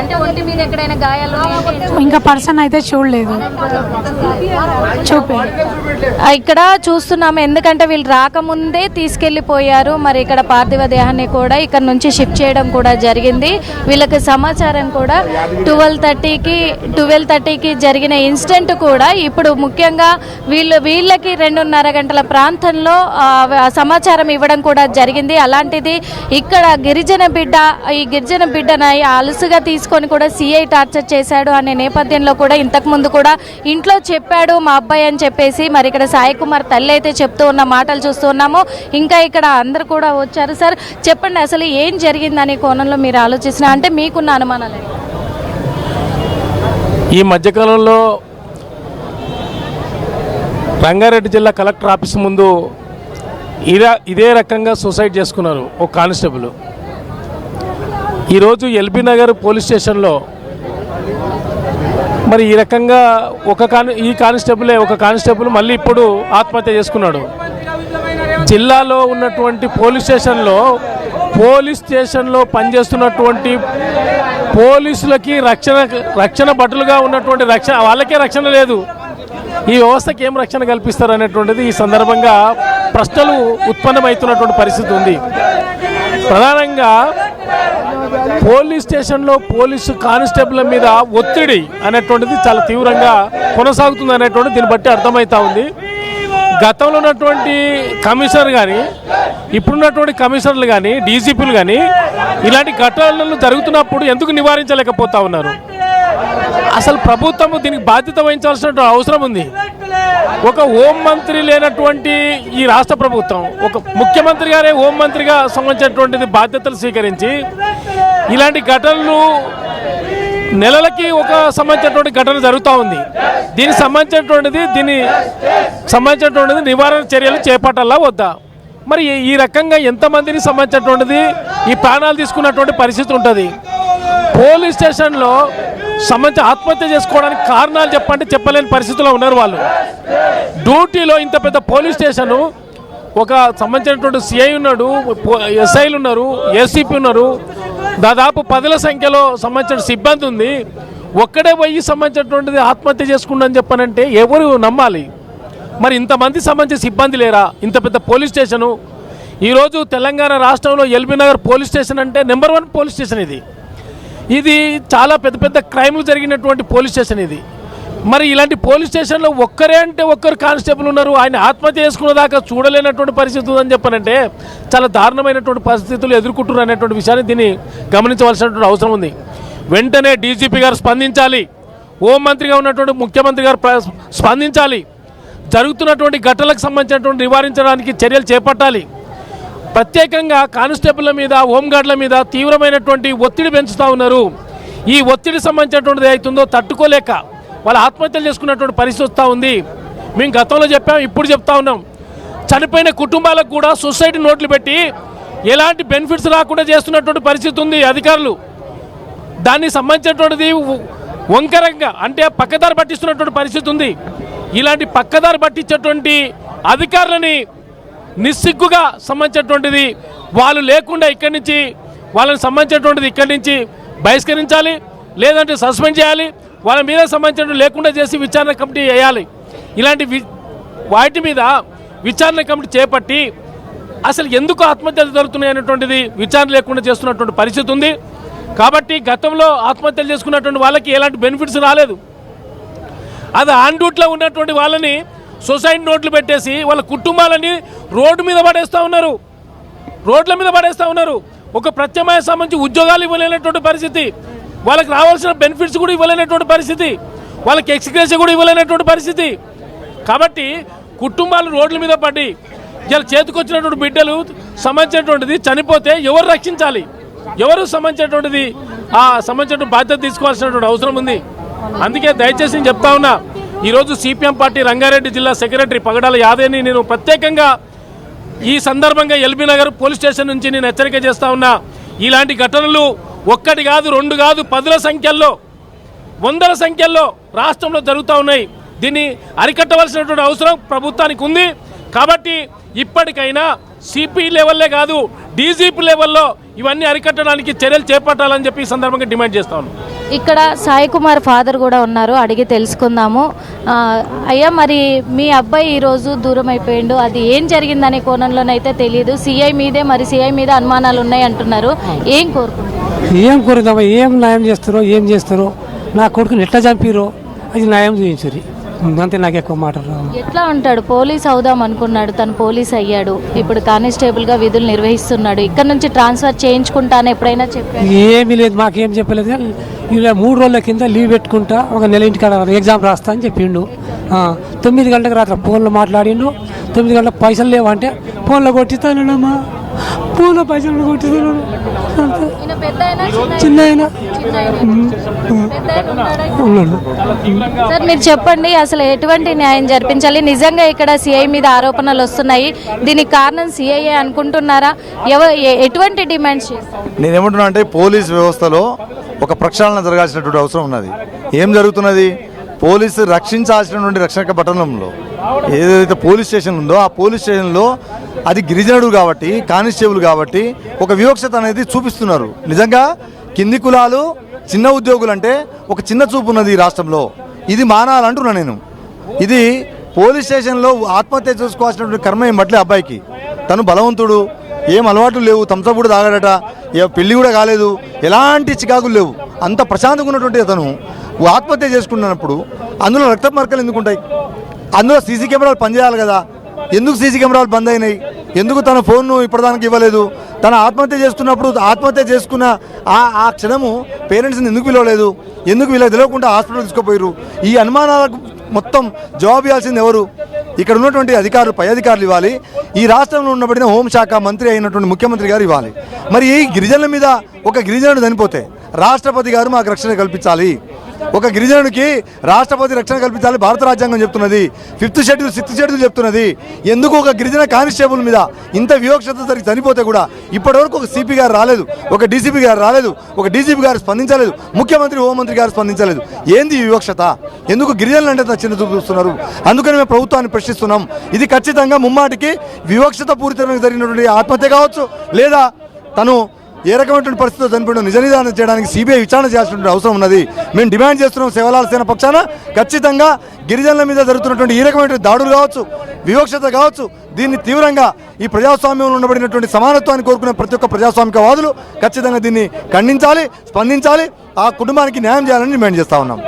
అంటే ఒంటి మీద ఎక్కడైనా గాయాలు? ఇంకా పర్సన్ అయితే చూడలేదు, చూపే. ఇక్కడ చూస్తున్నాము, ఎందుకంటే వీళ్ళు రాకముందే తీసుకెళ్లిపోయారు. మరి ఇక్కడ పార్థివ దేహాన్ని కూడా ఇక్కడ నుంచి షిఫ్ట్ చేయడం కూడా జరిగింది. వీళ్ళకి సమాచారం కూడా 12:30కి జరిగిన ఇన్సిడెంట్ కూడా ఇప్పుడు ముఖ్యంగా వీళ్ళకి 2:30 గంటల ప్రాంతంలో సమాచారం ఇవ్వడం కూడా జరిగింది. అలాంటిది ఇక్కడ ఈ గిరిజన బిడ్డను అలుసుగా తీసుకొని కూడా సిఐ టార్చర్ చేశాడు అనే నేపథ్యంలో కూడా ఇంతకుముందు కూడా ఇంట్లో చెప్పాడు మా అబ్బాయి అని చెప్పేసి మరి ఇక్కడ సాయి కుమార్ తల్లి అయితే చెప్తూ ఉన్న మాటలు చూస్తూ ఉన్నాము. ఇంకా ఇక్కడ అందరు కూడా వచ్చారు. సార్ చెప్పండి, అసలు ఏం జరిగిందని కోణంలో మీరు ఆలోచిస్తున్న, అంటే మీకున్న అనుమానాలు? ఈ మధ్యకాలంలో రంగారెడ్డి జిల్లా కలెక్టర్ ఆఫీస్ ముందు ఇదే రకంగా సూసైడ్ చేసుకున్నారు ఒక కానిస్టేబుల్. ఈరోజు ఎల్బీ నగర్ పోలీస్ స్టేషన్లో మరి ఈ రకంగా ఈ కానిస్టేబుల్ మళ్ళీ ఇప్పుడు ఆత్మహత్య చేసుకున్నాడు. జిల్లాలో ఉన్నటువంటి పోలీస్ స్టేషన్లో పనిచేస్తున్నటువంటి పోలీసులకి రక్షణ భటులుగా ఉన్నటువంటి వాళ్ళకే రక్షణ లేదు. ఈ వ్యవస్థకి ఏం రక్షణ కల్పిస్తారు అనేటువంటిది ఈ సందర్భంగా ప్రశ్నలు ఉత్పన్నమవుతున్నటువంటి పరిస్థితి ఉంది. ప్రధానంగా పోలీస్ స్టేషన్లో పోలీసు కానిస్టేబుల్ మీద ఒత్తిడి అనేటువంటిది చాలా తీవ్రంగా కొనసాగుతుంది అనేటువంటిది దీన్ని బట్టి అర్థమవుతా ఉంది. గతంలో ఉన్నటువంటి కమిషనర్ కానీ, ఇప్పుడున్నటువంటి కమిషనర్లు కానీ, డీజీపీలు కానీ ఇలాంటి ఘటనలు జరుగుతున్నప్పుడు ఎందుకు నివారించలేకపోతా ఉన్నారు? అసలు ప్రభుత్వం దీనికి బాధ్యత వహించాల్సిన అవసరం ఉంది. ఒక హోంమంత్రి లేనటువంటి ఈ రాష్ట్ర ప్రభుత్వం, ఒక ముఖ్యమంత్రి గారే హోంమంత్రిగా సంబంధించినటువంటిది బాధ్యతలు స్వీకరించి ఇలాంటి ఘటనలు నెలలకి ఒక సంబంధించినటువంటి ఘటన జరుగుతూ ఉంది. దీనికి సంబంధించినటువంటిది నివారణ చర్యలు చేపట్టాలా వద్దా? మరి ఈ రకంగా ఎంతమందిని సంబంధించినటువంటిది ఈ ప్రాణాలు తీసుకున్నటువంటి పరిస్థితి ఉంటుంది. పోలీస్ స్టేషన్లో సంబంధించి ఆత్మహత్య చేసుకోవడానికి కారణాలు చెప్పలేని పరిస్థితిలో ఉన్నారు వాళ్ళు. డ్యూటీలో ఇంత పెద్ద పోలీస్ స్టేషను, ఒక సంబంధించినటువంటి సిఐ ఉన్నాడు, ఎస్ఐలు ఉన్నారు, ఏసీపీ ఉన్నారు, దాదాపు 10ల సంఖ్యలో సంబంధించిన సిబ్బంది ఉంది. ఒక్కడే పోయి సంబంధించినటువంటిది ఆత్మహత్య చేసుకుందని చెప్పానంటే ఎవరు నమ్మాలి? మరి ఇంతమంది సంబంధించిన సిబ్బంది లేరా? ఇంత పెద్ద పోలీస్ స్టేషను. ఈరోజు తెలంగాణ రాష్ట్రంలో ఎల్బీ నగర్ పోలీస్ స్టేషన్ అంటే నెంబర్ 1 పోలీస్ స్టేషన్ ఇది చాలా పెద్ద క్రైమ్లు జరిగినటువంటి పోలీస్ స్టేషన్ ఇది. మరి ఇలాంటి పోలీస్ స్టేషన్లో ఒక్కరు కానిస్టేబుల్ ఉన్నారు, ఆయన ఆత్మహత్య చేసుకున్న దాకా చూడలేనటువంటి పరిస్థితి ఉందని చెప్పనంటే చాలా దారుణమైనటువంటి పరిస్థితులు ఎదుర్కొంటున్నారు అనేటువంటి విషయాన్ని దీన్ని గమనించవలసినటువంటి అవసరం ఉంది. వెంటనే డీజీపీ గారు స్పందించాలి, హోంమంత్రిగా ఉన్నటువంటి ముఖ్యమంత్రి గారు స్పందించాలి, జరుగుతున్నటువంటి ఘటనలకు సంబంధించినటువంటి నివారించడానికి చర్యలు చేపట్టాలి. ప్రత్యేకంగా కానిస్టేబుల్ల మీద, హోంగార్డుల మీద తీవ్రమైనటువంటి ఒత్తిడి పెంచుతూ ఉన్నారు. ఈ ఒత్తిడి సంబంధించినటువంటిది అవుతుందో తట్టుకోలేక వాళ్ళు ఆత్మహత్యలు చేసుకున్నటువంటి పరిస్థితి వస్తూ ఉంది. మేము గతంలో చెప్పాం, ఇప్పుడు చెప్తా ఉన్నాం. చనిపోయిన కుటుంబాలకు కూడా సొసైటీ నోట్లు పెట్టి ఎలాంటి బెనిఫిట్స్ రాకుండా చేస్తున్నటువంటి పరిస్థితి ఉంది అధికారులు. దానికి సంబంధించినటువంటిది వంకరంగా అంటే పక్కదారి పట్టిస్తున్నటువంటి పరిస్థితి ఉంది. ఇలాంటి పక్కదారి పట్టించేటువంటి అధికారులని నిస్సిగ్గుగా సంబంధించినటువంటిది వాళ్ళు లేకుండా ఇక్కడి నుంచి వాళ్ళని సంబంధించినటువంటిది ఇక్కడి నుంచి బహిష్కరించాలి, లేదంటే సస్పెండ్ చేయాలి, వాళ్ళ మీద సంబంధించినటువంటి లేకుండా చేసి విచారణ కమిటీ వేయాలి. ఇలాంటి వాటి మీద విచారణ కమిటీ చేపట్టి అసలు ఎందుకు ఆత్మహత్యలు జరుగుతున్నాయి అనేటువంటిది విచారణ లేకుండా చేస్తున్నటువంటి పరిస్థితి ఉంది. కాబట్టి గతంలో ఆత్మహత్యలు చేసుకున్నటువంటి వాళ్ళకి ఎలాంటి బెనిఫిట్స్ రాలేదు. అది ఆన్ డ్యూటీలో ఉన్నటువంటి వాళ్ళని సొసైటీ నోట్లు పెట్టేసి వాళ్ళ కుటుంబాలని రోడ్ల మీద పడేస్తూ ఉన్నారు. ఒక ప్రత్యామ్నాయ సంబంధించి ఉద్యోగాలు ఇవ్వలేనటువంటి పరిస్థితి, వాళ్ళకి రావాల్సిన బెనిఫిట్స్ కూడా ఇవ్వలేనటువంటి పరిస్థితి, వాళ్ళకి ఎక్స్గ్రేషియా కూడా ఇవ్వలేనటువంటి పరిస్థితి. కాబట్టి కుటుంబాలు రోడ్ల మీద పడి ఇలా చేతికొచ్చినటువంటి బిడ్డలు సంబంధించినటువంటిది చనిపోతే ఎవరు రక్షించాలి, ఎవరు సంబంధించినటువంటిది ఆ సంబంధించిన బాధ్యత తీసుకోవాల్సినటువంటి అవసరం ఉంది. అందుకే దయచేసి నేను చెప్తా ఉన్నా, ఈరోజు సిపిఎం పార్టీ రంగారెడ్డి జిల్లా సెక్రటరీ పగడాల యాదవ్ని నేను ప్రత్యేకంగా ఈ సందర్భంగా ఎల్బీ నగర్ పోలీస్ స్టేషన్ నుంచి నేను హెచ్చరిక చేస్తా ఉన్నా. ఇలాంటి ఘటనలు ఒక్కటి కాదు, రెండు కాదు, 10ల సంఖ్యల్లో, 100ల సంఖ్యల్లో రాష్ట్రంలో జరుగుతూ ఉన్నాయి. దీన్ని అరికట్టవలసినటువంటి అవసరం ప్రభుత్వానికి ఉంది. కాబట్టి ఇప్పటికైనా సిపి లెవెల్లే కాదు, డీజీపీ లెవెల్లో ఇవన్నీ అరికట్టడానికి చర్యలు చేపట్టాలని చెప్పి ఈ సందర్భంగా డిమాండ్ చేస్తా ఉన్నాం. ఇక్కడ సాయి కుమార్ ఫాదర్ కూడా ఉన్నారు, అడిగి తెలుసుకుందాము. అయ్యా, మరి మీ అబ్బాయి ఈరోజు దూరం అయిపోయిండు, అది ఏం జరిగిందనే కోణంలోనైతే తెలియదు. సిఐ మీద అనుమానాలు ఉన్నాయి అంటున్నారు. ఏం కోరుకుందామా, ఏం న్యాయం చేస్తారో నా కొడుకుని ఎట్లా చంపిరో అది న్యాయం చూపించారు. అంతే, నాకు ఎక్కువ మాటలు. ఎట్లా ఉంటాడు? పోలీస్ అవుదాం అనుకున్నాడు, తను పోలీస్ అయ్యాడు, ఇప్పుడు కానిస్టేబుల్గా విధులు నిర్వహిస్తున్నాడు. ఇక్కడ నుంచి ట్రాన్స్ఫర్ చేయించుకుంటాను ఎప్పుడైనా చెప్పాడు? ఏమీ లేదు, మాకేం చెప్పలేదు. ఇలా 3 రోజుల కింద లీవ్ పెట్టుకుంటా, ఒక నెల ఇంటికాడ ఎగ్జామ్ రాస్తా అని చెప్పిండు. 9 గంటలకు రాత్రి ఫోన్లో మాట్లాడిండు. 9 గంటలకు పైసలు లేవంటే ఫోన్లో కొట్టిస్తానమ్మా, ఫోన్లో పైసలు కొట్టిస్తాను. చిన్న సార్, మీరు చెప్పండి, అసలు ఎటువంటి న్యాయం జరిపించాలి? నిజంగా ఇక్కడ సిఐ మీద ఆరోపణలు వస్తున్నాయి, దీనికి కారణం సిఐ అనుకుంటున్నారా? ఎటువంటి డిమాండ్స్ చేస్తారు? నేనేమంటున్నా అంటే పోలీస్ వ్యవస్థలో ఒక ప్రక్షాళన జరగాల్సినటువంటి అవసరం ఉన్నది. ఏం జరుగుతున్నది? పోలీసు రక్షించాల్సినటువంటి రక్షక పట్టణంలో ఏదైతే పోలీస్ స్టేషన్ ఉందో ఆ పోలీస్ స్టేషన్లో అది గిరిజనుడు కాబట్టి, కానిస్టేబుల్ కాబట్టి ఒక వివక్షత అనేది చూపిస్తున్నారు. నిజంగా కింది కులాలు, చిన్న ఉద్యోగులు అంటే ఒక చిన్న చూపు ఉన్నది ఈ రాష్ట్రంలో. ఇది మానాలంటున్నా నేను. ఇది పోలీస్ స్టేషన్లో ఆత్మహత్య చేసుకోవాల్సినటువంటి కర్మ ఏం పట్లే అబ్బాయికి. తను బలవంతుడు, ఏం అలవాట్లు లేవు, థమ్సప్ కూడా తాగాడట, పెళ్లి కూడా కాలేదు, ఎలాంటి చికాకులు లేవు, అంత ప్రశాంతంగా ఉన్నటువంటి అతను ఆత్మహత్య చేసుకున్నప్పుడు అందులో రక్త మార్కలు ఎందుకు ఉంటాయి? అందులో సీసీ కెమెరాలు పనిచేయాలి కదా. ఎందుకు సీసీ కెమెరాలు బంద్ అయినాయి? ఎందుకు తన ఫోన్ను ఇప్పటిదానికి ఇవ్వలేదు? తన ఆత్మహత్య చేసుకున్నప్పుడు ఆత్మహత్య చేసుకున్న ఆ క్షణము పేరెంట్స్ని ఎందుకు పిలవలేదు? ఎందుకు వీళ్ళకి తెలియకుండా హాస్పిటల్ తీసుకుపోయారు? ఈ అనుమానాలకు మొత్తం జవాబు ఇవ్వాల్సింది ఎవరు? ఇక్కడ ఉన్నటువంటి అధికారులు, పై అధికారులు ఇవ్వాలి. ఈ రాష్ట్రంలో ఉండబడిన హోంశాఖ మంత్రి అయినటువంటి ముఖ్యమంత్రి గారు ఇవ్వాలి. మరి ఈ గిరిజనుల మీద ఒక గిరిజనుడు చనిపోతే రాష్ట్రపతి గారు మాకు రక్షణ కల్పించాలి. ఒక గిరిజనుడికి రాష్ట్రపతి రక్షణ కల్పించాలి భారత రాజ్యాంగం చెప్తున్నది. 5th షెడ్యూల్ 6th షెడ్యూల్ చెప్తున్నది. ఎందుకు ఒక గిరిజన కానిస్టేబుల్ మీద ఇంత వివక్షత జరిగి చనిపోతే కూడా ఇప్పటివరకు ఒక సిపి గారు రాలేదు, ఒక డీసీపీ గారు రాలేదు, ఒక డీజీపీ గారు స్పందించలేదు, ముఖ్యమంత్రి హోంమంత్రి గారు స్పందించలేదు. ఏంది ఈ వివక్షత? ఎందుకు గిరిజనులు అంటే చిన్న చూపు చూస్తున్నారు? అందుకని మేము ప్రభుత్వాన్ని ప్రశ్నిస్తున్నాం. ఇది ఖచ్చితంగా ముమ్మాటికి వివక్షత పూరితంగా జరిగినటువంటి ఆత్మహత్య కావచ్చు, లేదా తను ఏ రకమైనటువంటి పరిస్థితుల్లో చనిపోయిన నిజ నిదానం చేయడానికి సిబిఐ విచారణ చేయాల్సిన అవసరం ఉన్నది. మేము డిమాండ్ చేస్తున్నాం సేవలాల సేన పక్షాన. ఖచ్చితంగా గిరిజనుల మీద జరుగుతున్నటువంటి ఈ రకమైనటువంటి దాడులు కావచ్చు, వివక్షత కావచ్చు, దీన్ని తీవ్రంగా ఈ ప్రజాస్వామ్యంలో ఉండబడినటువంటి సమానత్వాన్ని కోరుకునే ప్రతి ఒక్క ప్రజాస్వామికవాదులు ఖచ్చితంగా దీన్ని ఖండించాలి, స్పందించాలి, ఆ కుటుంబానికి న్యాయం చేయాలని డిమాండ్ చేస్తా ఉన్నాం.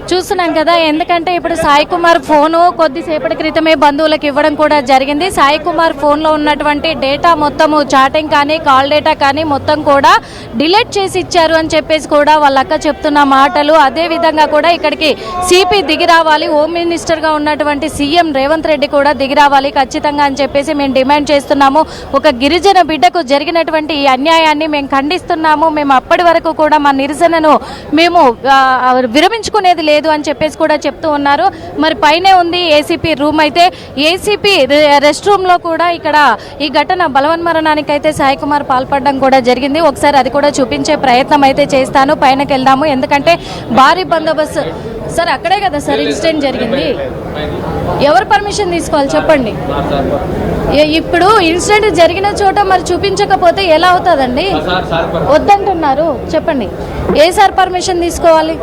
చూస్తున్నాం కదా, ఎందుకంటే ఇప్పుడు సాయి కుమార్ ఫోను కొద్దిసేపటి క్రితమే బంధువులకు ఇవ్వడం కూడా జరిగింది. సాయి కుమార్ ఫోన్లో ఉన్నటువంటి డేటా మొత్తము, చాటింగ్ కానీ కాల్ డేటా కానీ మొత్తం కూడా డిలీట్ చేసి ఇచ్చారు అని చెప్పేసి కూడా వాళ్ళ అక్క చెప్తున్న మాటలు. అదే విధంగా కూడా ఇక్కడికి సిపి దిగి రావాలి, హోమ్ మినిస్టర్గా ఉన్నటువంటి సీఎం రేవంత్ రెడ్డి కూడా దిగి రావాలి ఖచ్చితంగా అని చెప్పేసి మేము డిమాండ్ చేస్తున్నాము. ఒక గిరిజన బిడ్డకు జరిగినటువంటి ఈ అన్యాయాన్ని మేము ఖండిస్తున్నాము. మేము అప్పటి వరకు కూడా మా నిరసనను మేము విరమించుకునేది లేదు అని చెప్పేసి కూడా చెప్తూ ఉన్నారు. మరి పైనే ఉంది ఏసీపీ రూమ్. అయితే ఏసీపీ రెస్ట్ రూమ్లో కూడా ఇక్కడ ఈ ఘటన బలవన్మరణానికి అయితే సాయి కుమార్ పాల్పడడం కూడా జరిగింది. ఒకసారి అది కూడా చూపించే ప్రయత్నం అయితే చేస్తాను. పైనకి వెళ్దాము, ఎందుకంటే భారీ బందోబస్తు. సార్, అక్కడే కదా సార్ ఇన్సిడెంట్ జరిగింది? ఎవరు పర్మిషన్ తీసుకోవాలి చెప్పండి? ఇప్పుడు ఇన్సిడెంట్ జరిగిన చోట మరి చూపించకపోతే ఎలా అవుతుందండి? వద్దంటున్నారు, చెప్పండి ఏ సార్ పర్మిషన్ తీసుకోవాలి?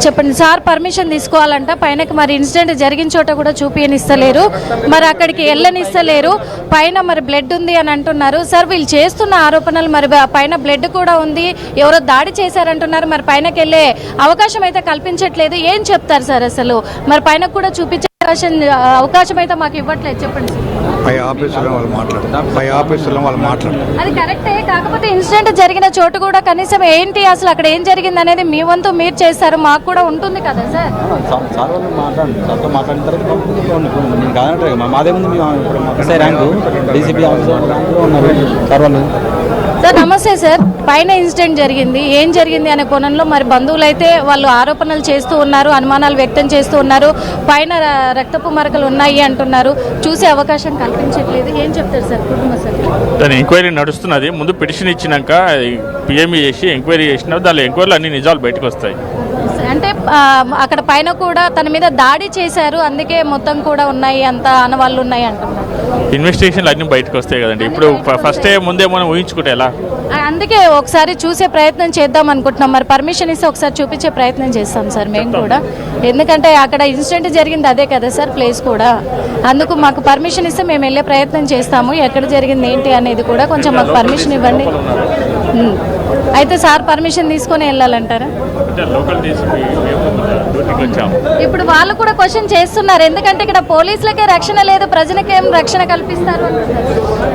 చెప్పండి సార్, పర్మిషన్ తీసుకోవాలంట పైనకి, మరి ఇన్సిడెంట్ జరిగిన చోట కూడా చూపియనిస్తలేరు, మరి అక్కడికి వెళ్ళనిస్తలేరు, పైన మరి బ్లడ్ ఉంది అని అంటున్నారు. సార్ వీళ్ళు చేస్తున్న ఆరోపణలు, మరి పైన బ్లడ్ కూడా ఉంది, ఎవరో దాడి చేశారంటున్నారు, మరి పైనకి వెళ్ళే అవకాశం అయితే కల్పించట్లేదు. ఏం చెప్తారు సార్ అసలు? మరి పైన కూడా చూపించే అవకాశం అయితే మాకు ఇవ్వట్లేదు, చెప్పండి. పై ఆఫీసులో వాళ్ళు మాట్లాడతారు. అది కరెక్టే, కాకపోతే ఇన్సిడెంట్ జరిగిన చోటు కూడా కనీసం ఏంటి అసలు అక్కడ ఏం జరిగింది అనేది మీ వంతు మీరు చేస్తారు, మాకు కూడా ఉంటుంది కదా సార్. సార్ నమస్తే సార్, పైన ఇన్సిడెంట్ జరిగింది, ఏం జరిగింది అనే కోణంలో మరి బంధువులు అయితే వాళ్ళు ఆరోపణలు చేస్తూ ఉన్నారు, అనుమానాలు వ్యక్తం చేస్తూ ఉన్నారు, పైన రక్తపు మరకలు ఉన్నాయి అంటున్నారు, చూసే అవకాశం కల్పించట్లేదు. ఏం చెప్తారు సార్ కుటుంబ సభ్యులు? దాని ఎంక్వైరీ నడుస్తున్నది. ముందు పిటిషన్ ఇచ్చినాక పిఎంఈ చేసి ఎంక్వైరీ చేసినా దాని ఎంక్వైరీలో అన్ని నిజాలు బయటకు వస్తాయి. అంటే అక్కడ పైన కూడా తన మీద దాడి చేశారు, అందుకే మొత్తం కూడా ఉన్నాయి, అంత ఆనవాళ్ళు ఉన్నాయి అంటున్నారు. ఇన్వెస్టిగేషన్లు అన్ని బయటకు వస్తాయి కదండి. ఇప్పుడు ఫస్ట్ ముందే మనం ఊహించుకుంటే ఎలా? అందుకే ఒకసారి చూసే ప్రయత్నం చేద్దాం అనుకుంటున్నాం. మరి పర్మిషన్ ఇస్తే ఒకసారి చూపించే ప్రయత్నం చేస్తాం సార్ మేము కూడా, ఎందుకంటే అక్కడ ఇన్సిడెంట్ జరిగింది అదే కదా సార్ ప్లేస్ కూడా, అందుకు మాకు పర్మిషన్ ఇస్తే మేము వెళ్ళే ప్రయత్నం చేస్తాము. ఎక్కడ జరిగింది ఏంటి అనేది కూడా కొంచెం మాకు పర్మిషన్ ఇవ్వండి. అయితే సార్ పర్మిషన్ తీసుకొని వెళ్ళాలంటారా? ఇప్పుడు వాళ్ళు కూడా క్వశ్చన్ చేస్తున్నారు, ఎందుకంటే ఇక్కడ పోలీసులకే రక్షణ లేదు, ప్రజలకేం రక్షణ కల్పిస్తారు?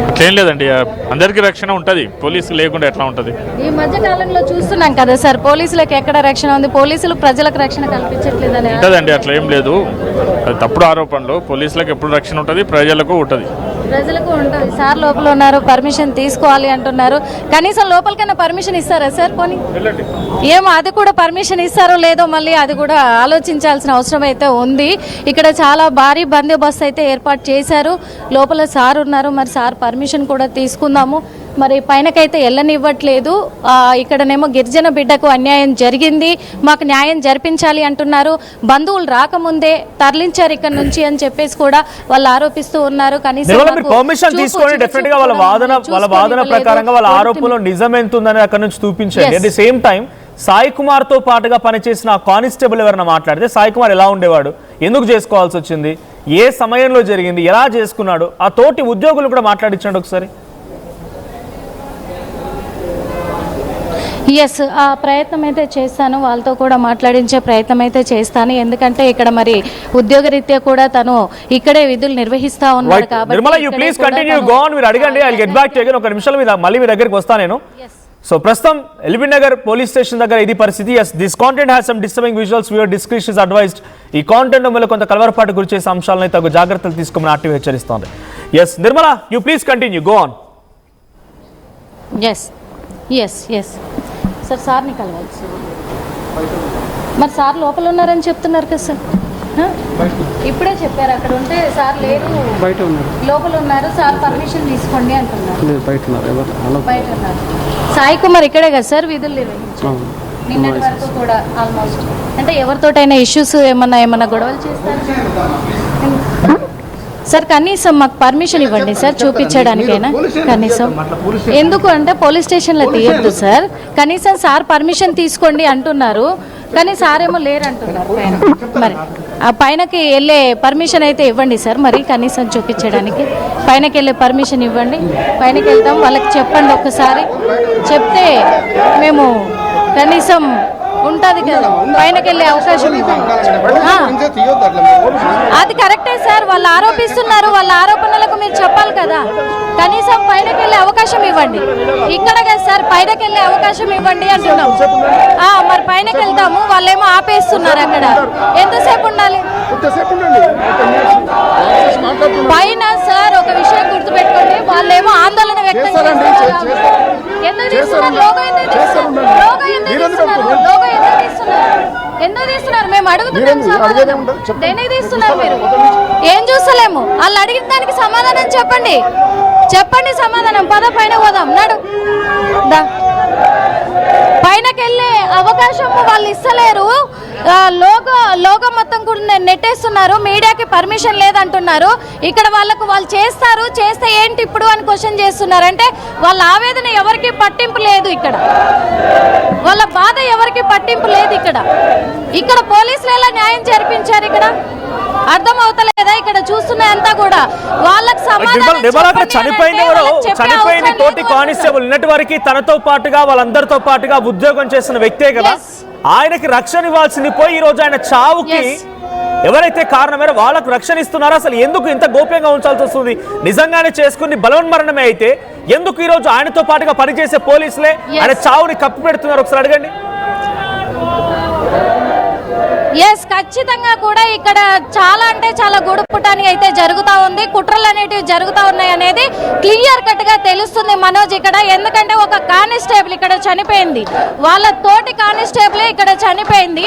అట్లేం లేదండి, అందరికీ రక్షణ ఉంటుంది, పోలీసులు లేకుండా ఎట్లా ఉంటుంది? ఈ మధ్య కాలంలో చూస్తున్నాం కదా సార్, పోలీసులకు ఎక్కడ రక్షణ ఉంది, పోలీసులు ప్రజలకు రక్షణ కల్పించట్లేదని. ఉంటుందండి, అట్లా ఏం లేదు, అది తప్పుడు ఆరోపణలు. పోలీసులకు ఎప్పుడు రక్షణ ఉంటుంది, ప్రజలకు ఉంటుంది. ప్రజలకు ఉంటుంది. సార్ లోపల ఉన్నారు, పర్మిషన్ తీసుకోవాలి అంటున్నారు, కనీసం లోపలికైనా పర్మిషన్ ఇస్తారా సార్? పోనీ ఏమో అది కూడా పర్మిషన్ ఇస్తారో లేదో మళ్ళీ అది కూడా ఆలోచించాల్సిన అవసరం అయితే ఉంది. ఇక్కడ చాలా భారీ బందోబస్తు అయితే ఏర్పాటు చేశారు, లోపల సార్ ఉన్నారు, మరి సార్ పర్మిషన్ కూడా తీసుకుందాము. మరి పైనకైతే వెళ్ళనివ్వట్లేదు. ఇక్కడనేమో గిరిజన బిడ్డకు అన్యాయం జరిగింది, మాకు న్యాయం జరిపించాలి అంటున్నారు, బంధువులు రాకముందే తరలించారు ఇక్కడ నుంచి అని చెప్పేసి కూడా వాళ్ళు ఆరోపిస్తూ ఉన్నారు. కనీసం పర్మిషన్ తీసుకొని డెఫినెట్ గా వాళ్ళ వాదన ప్రకారంగా వాళ్ళ ఆరోపణలో నిజం ఎంత ఉందని అక్కడ నుంచి చూపించండి. At the same time Sai Kumar తో పాటుగా పనిచేసిన కానిస్టేబుల్ ఎవరైనా మాట్లాడితే సాయి కుమార్ ఎలా ఉండేవాడు, ఎందుకు చేసుకోవాల్సి వచ్చింది, ఏ సమయంలో జరిగింది, ఎలా చేసుకున్నాడు, ఆ తోటి ఉద్యోగులు కూడా మాట్లాడించండి ఒకసారి. ఎస్, ఆ ప్రయత్నం అయితే చేస్తాను, వాళ్ళతో కూడా మాట్లాడించే ప్రయత్నం అయితే చేస్తాను, ఎందుకంటే ఇక్కడ మరి ఉద్యోగరీత్యా కూడా తను ఇక్కడే విధులు నిర్వహిస్తా ఉన్నారు కాబట్టి. Nirmala, you please continue, go on, మీరు అడగండి, I will get back to you. ఒక నిమిషాల మీద మళ్ళీ మీ దగ్గరికి వస్తాను నేను. సో ప్రస్తుతం ఎల్బీ నగర్ పోలీస్ స్టేషన్ దగ్గర ఇది పరిస్థితి. Yes, this content has some disturbing visuals, viewer discretion is advised. ఈ కాంటెంట్ వల్ల కొంత కలవరపాటు గురి చేసే అంశాలను తగు జాగ్రత్తలు తీసుకోమని ఆర్టీవీ హెచ్చరిస్తోంది. Yes Nirmala, you please continue, go on. Yes yes yes sir, సార్ని కలవాలి సార్. మరి సార్ లోపల ఉన్నారని చెప్తున్నారు కదా సార్, ఇప్పుడే చెప్పారు అక్కడ ఉంటే సార్ లేరు, బయట ఉన్నారు, లోపల ఉన్నారు, సార్ పర్మిషన్ తీసుకోండి అంటున్నారు, బయట ఉన్నారు. సాయి కుమార్ ఇక్కడే కదా సార్ విధులు నిర్వహించారు నిన్నటి వరకు కూడా ఆల్మోస్ట్. అంటే ఎవరితోటైనా ఇష్యూస్ ఏమన్నా గొడవలు చేస్తారు సార్? కనీసం మాకు పర్మిషన్ ఇవ్వండి సార్ చూపించడానికైనా కనీసం. ఎందుకు అంటే పోలీస్ స్టేషన్లో తీయద్దు సార్, కనీసం సార్ పర్మిషన్ తీసుకోండి అంటున్నారు, కానీ సార్ ఏమో లేరు అంటున్నారు పైన. మరి ఆ పైనకి వెళ్ళే పర్మిషన్ అయితే ఇవ్వండి సార్, మరి కనీసం చూపించడానికి పైనకి వెళ్ళే పర్మిషన్ ఇవ్వండి. పైనకి వెళ్తాం, వాళ్ళకి చెప్పండి ఒక్కసారి, చెప్తే మేము కనీసం ఉంటుంది కదా, పైనకి వెళ్ళే అవకాశం అది కరెక్టే సార్. వాళ్ళు ఆరోపిస్తున్నారు, వాళ్ళ ఆరోపణలకు మీరు చెప్పాలి కదా, కనీసం పైనకి వెళ్ళే అవకాశం ఇవ్వండి. ఇక్కడ కదా సార్, పైనకి వెళ్ళే అవకాశం ఇవ్వండి అంటున్నాం. మరి పైనకి వెళ్తాము, వాళ్ళేమో ఆపేస్తున్నారు అక్కడ. ఎంతసేపు ఉండాలి పైన సార్? ఒక విషయం గుర్తుపెట్టుకోండి, వాళ్ళేమో ఆందోళన వ్యక్తం చేస్తున్నారు. ఎందుకు తీస్తున్నారు లోగో? ఎందుకు తీస్తున్నారు? మేము అడుగుతున్నాం, దేనికి తీస్తున్నారు మీరు? ఏం చూస్తలేము, వాళ్ళు అడిగిన దానికి సమాధానం చెప్పండి. చెప్పండి సమాధానం. పద పైన పోదాం, నడు. పైనకెళ్ళే అవకాశం వాళ్ళు ఇస్తలేరు. లోగో మొత్తం కూడా నెట్టేస్తున్నారు. మీడియాకి పర్మిషన్ లేదంటున్నారు. ఇక్కడ వాళ్ళు చేస్తారు, చేస్తే ఏంటి ఇప్పుడు అని క్వశ్చన్ చేస్తున్నారు. అంటే వాళ్ళ ఆవేదన ఎవరికి పట్టింపు లేదు, ఇక్కడ వాళ్ళ బాధ ఎవరికి పట్టింపు లేదు. ఇక్కడ పోలీసులు ఎలా న్యాయం జరిపించారు? ఇక్కడ అర్థం అవుతలేదా? ఇక్కడ చూస్తున్నాయంతా కూడా వాళ్ళకి చనిపోయింది తోటి కానిస్టేబుల్ నిన్నటి వరకు తనతో పాటుగా వాళ్ళందరితో పాటుగా ఉద్యోగం చేసిన వ్యక్తే కదా. ఆయనకి రక్షణ ఇవ్వాల్సింది పోయి ఈ రోజు ఆయన చావుకి ఎవరైతే కారణమేరో వాళ్ళకు రక్షణ ఇస్తున్నారో అసలు ఎందుకు ఇంత గోప్యంగా ఉంచాల్సి వస్తుంది? నిజంగానే చేసుకుని బలవన్మరణమే అయితే ఎందుకు ఈ రోజు ఆయనతో పాటుగా పనిచేసే పోలీసులే ఆయన చావుని కప్పి పెడుతున్నారు? ఒకసారి అడగండి. ఎస్, ఖచ్చితంగా కూడా ఇక్కడ చాలా అంటే చాలా గూడుపుటాని అయితే జరుగుతూ ఉంది. కుట్రలు అనేటివి జరుగుతూ ఉన్నాయి అనేది క్లియర్ కట్ గా తెలుస్తుంది మనోజ్ ఇక్కడ. ఎందుకంటే ఒక కానిస్టేబుల్ ఇక్కడ చనిపోయింది, వాళ్ళ తోటి కానిస్టేబుల్ ఇక్కడ చనిపోయింది.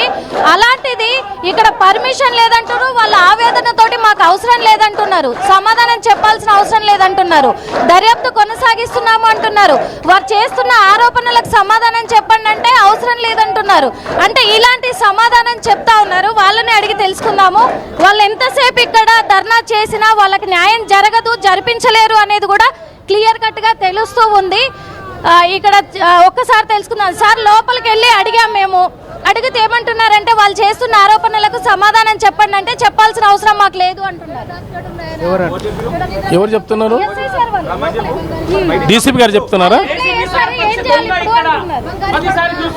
అలాంటిది ఇక్కడ పర్మిషన్ లేదంటారు. వాళ్ళ ఆవేదనతోటి మాకు అవసరం లేదంటున్నారు, సమాధానం చెప్పాల్సిన అవసరం లేదంటున్నారు, దర్యాప్తు కొనసాగిస్తున్నాము అంటున్నారు. వారు చేస్తున్న ఆరోపణలకు సమాధానం చెప్పండి అంటే అవసరం లేదంటున్నారు. అంటే ఇలాంటి సమాధానం చెప్తా ఉన్నారు. వాళ్ళని అడిగి తెలుసుకుందాము. వాళ్ళు ఎంతసేపు ఇక్కడ ధర్నా చేసినా వాళ్ళకి న్యాయం జరగదు, జరిపించలేరు అనేది కూడా క్లియర్ కట్ గా తెలుస్తూ ఉంది. ఇక్కడ ఒక్కసారి తెలుసుకుందాం. సార్, లోపలికి వెళ్ళి అడిగాం మేము. అడిగితే ఏమంటున్నారంటే వాళ్ళు చేస్తున్న ఆరోపణలకు సమాధానం చెప్పండి అంటే చెప్పాల్సిన అవసరం మాకు లేదు అంటున్నారు. ఎవరు చెప్తున్నారు? డీసీపీ గారు చెప్తున్నారా?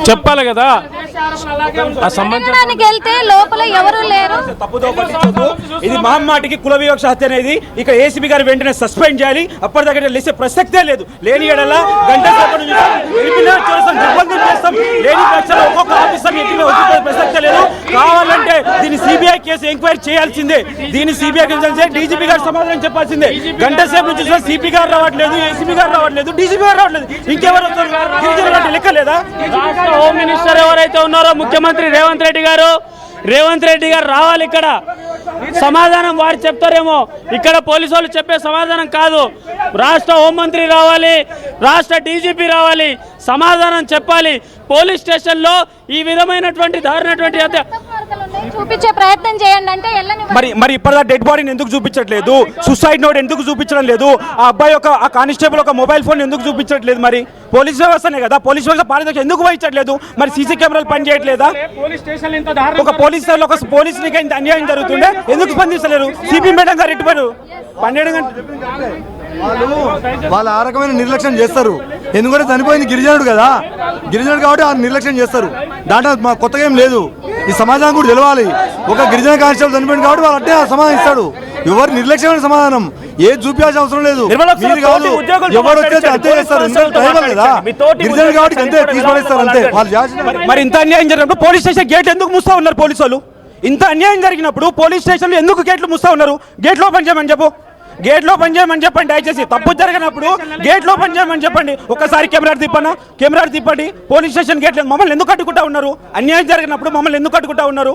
చెప్పాలి కదా. సంబంధానికి వెళ్తే లోపల ఎవరు లేరు. ఇది మహమ్మాటికి కుల వివక్ష హత్య అనేది ఇక ఏసీబీ గారు వెంటనే సస్పెండ్ చేయాలి. అప్పటిదాకా లేసే ప్రసక్తే లేదు. లేని ఏడల గంట నిర్బంధం చేస్తాం. లేని పక్షాలు ఒక్కొక్క ఆఫీసర్ ప్రసక్తే లేదు. కావాలంటే దీన్ని సిబిఐ కేసు ఎంక్వైరీ చేయాల్సిందే. దీన్ని సిబిఐ డీజీపీ గారు సమాధానం చెప్పాల్సిందే. గంట సేపు నుంచి సిపి గారు రావట్లేదు, ఏసీబీ గారు రావట్లేదు, డీజీపీ గారు రావట్లేదు. ఇంకెవరు వస్తారు? లెక్క లేదా? హోమ్ మినిస్టర్ ఎవరైతే ఉన్నారో ముఖ్యమంత్రి రేవంత్ రెడ్డి గారు రావాలి. ఇక్కడ సమాధానం వారు చెప్తారేమో, ఇక్కడ పోలీసు వాళ్ళు చెప్పే సమాధానం కాదు. రాష్ట్ర హోంమంత్రి రావాలి, రాష్ట్ర డీజీపీ రావాలి, సమాధానం చెప్పాలి. పోలీస్ స్టేషన్లో ఈ విధమైనటువంటి దారుణటువంటి చూపించే ప్రయత్నం చేయండి అంటే మరి ఇప్పటిదా డెడ్ బాడీని ఎందుకు చూపించట్లేదు? సూసైడ్ నోట్ ఎందుకు చూపించడం లేదు? ఆ అబ్బాయి ఆ కానిస్టేబుల్ ఒక మొబైల్ ఫోన్ ఎందుకు చూపించట్లేదు? మరి పోలీస్ వ్యవస్థనే కదా, పోలీస్ వ్యవస్థ పారదర్శకత ఎందుకు వహించట్లేదు? మరి సీసీ కెమెరాలు పనిచేయట్లేదా? ఒక పోలీసులకి అన్యాయం జరుగుతుండే ఎందుకు స్పందించలేరు? సిపి మేడం గారు ఎట్టుబడు 12 గంటలు వాళ్ళు ఆ రకమైన నిర్లక్ష్యం చేస్తారు. ఎందుకంటే చనిపోయింది గిరిజనుడు కదా, గిరిజనుడు కాబట్టి ఆ నిర్లక్ష్యం చేస్తారు. దాంట్లో మా కొత్తగా ఏం లేదు. ఈ సమాధానం కూడా తెలవాలి. ఒక గిరిజన కానిస్టేబుల్ చనిపోయింది కాబట్టి వాళ్ళు అంటే సమాధానం ఇస్తాడు. ఎవరు నిర్లక్ష్యమైన సమాధానం ఏది చూపించాల్సిన అవసరం లేదు. మీరు కాదు, ఎవరు వచ్చేది అంతే చేస్తారు. కదా గిరిజనుడు కాబట్టి అంతే తీసుకొస్తారు అంతే. వాళ్ళు మరి ఇంత అన్యాయం జరిగినప్పుడు పోలీస్ స్టేషన్ గేట్ ఎందుకు మూస్తా ఉన్నారు పోలీసు వాళ్ళు? ఇంత అన్యాయం జరిగినప్పుడు పోలీస్ స్టేషన్లో ఎందుకు గేట్లు మూస్తా ఉన్నారు? గేట్లో పని చేయమని చెప్పు, గేట్లో పని చేయమని చెప్పండి. దయచేసి తప్పు జరిగినప్పుడు గేట్లో పని చేయమని చెప్పండి. ఒక్కసారి కెమెరా తిప్పండి. పోలీస్ స్టేషన్ గేట్లు మమ్మల్ని ఎందుకు అడ్డుకుంటా ఉన్నారు? అన్యాయం జరిగినప్పుడు మమ్మల్ని ఎందుకు అడ్డుకుంటా ఉన్నారు?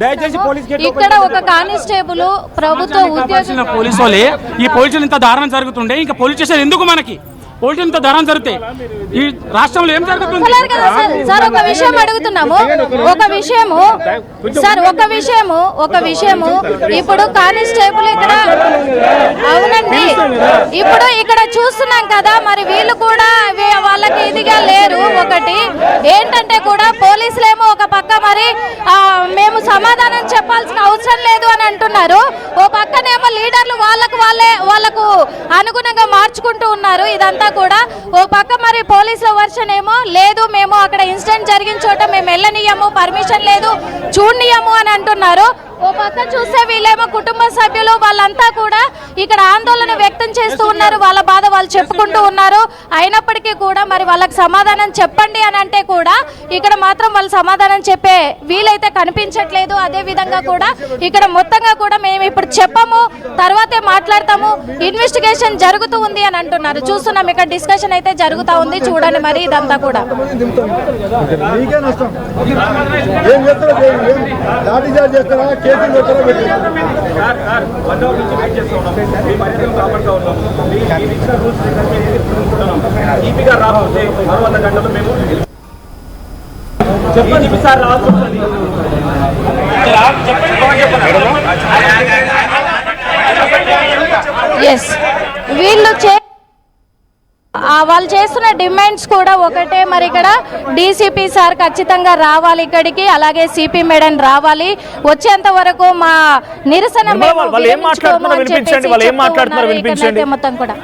దయచేసి పోలీస్ ఇక్కడ ఒక కానిస్టేబుల్ ప్రభుత్వ ఉద్యోగి పోలీసు వాళ్ళే ఈ పోలీసులు ఇంత దారుణం జరుగుతుండే ఇంకా పోలీస్ స్టేషన్ ఎందుకు? మనకి పోలీసులు ఇంత దారుణం జరిగితే ఈ రాష్ట్రంలో ఏం జరుగుతుంది? సార్, ఒక విషయం అడుగుతున్నాము. ఒక విషయము ఇప్పుడు కానిస్టేబుల్ ఇక్కడ అవునండి, ఇప్పుడు ఇక్కడ చూస్తున్నాం కదా, మరి వీళ్ళు కూడా వాళ్ళకి ఇదిగా లేరు. ఒకటి ఏంటంటే కూడా పోలీసులేమో ఒక పక్క మరి మేము సమాధానం చెప్పాల్సిన అవసరం లేదు అని అంటున్నారు. ఓ పక్కనేమో లీడర్లు వాళ్ళకు అనుగుణంగా మార్చుకుంటూ ఉన్నారు. ఇదంతా కూడా ఓ పక్క మరి పోలీసుల వర్షన్ ఏమో లేదు, మేము అక్కడ ఇన్సిడెంట్ జరిగిన చోట మేము వెళ్ళనియము, పర్మిషన్ లేదు, చూడనియము అని అంటున్నారు. ఓ పక్క చూస్తే వీళ్ళేమో కుటుంబ సభ్యులు వాళ్ళంతా కూడా ఇక్కడ ఆందోళన వ్యక్తం చేస్తూ ఉన్నారు. వాళ్ళ బాధ వాళ్ళు చెప్పుకుంటూ ఉన్నారు. అయినప్పటికీ కూడా మరి వాళ్ళకి సమాధానం చెప్పండి అని అంటే కూడా ఇక్కడ మాత్రం వాళ్ళు సమాధానం చెప్పే వీలైతే కనిపించట్లేదు. అదే విధంగా కూడా ఇక్కడ మొత్తంగా కూడా మేము ఇప్పుడు చెప్పము, తర్వాతే మాట్లాడతాము, ఇన్వెస్టిగేషన్ జరుగుతూ ఉంది అని అంటున్నారు. చూస్తున్నాం ఇక్కడ డిస్కషన్ అయితే జరుగుతూ ఉంది. చూడండి మరి ఇదంతా కూడా. ఎస్, వీళ్ళు వాళ్ళు చేస్తున్న డిమాండ్స్ కూడా ఒకటే. మరి ఇక్కడ డీసీపీ సార్ ఖచ్చితంగా రావాలి ఇక్కడికి, అలాగే సిపి మేడం రావాలి. వచ్చేంత వరకు మా నిరసన మొత్తం కూడా.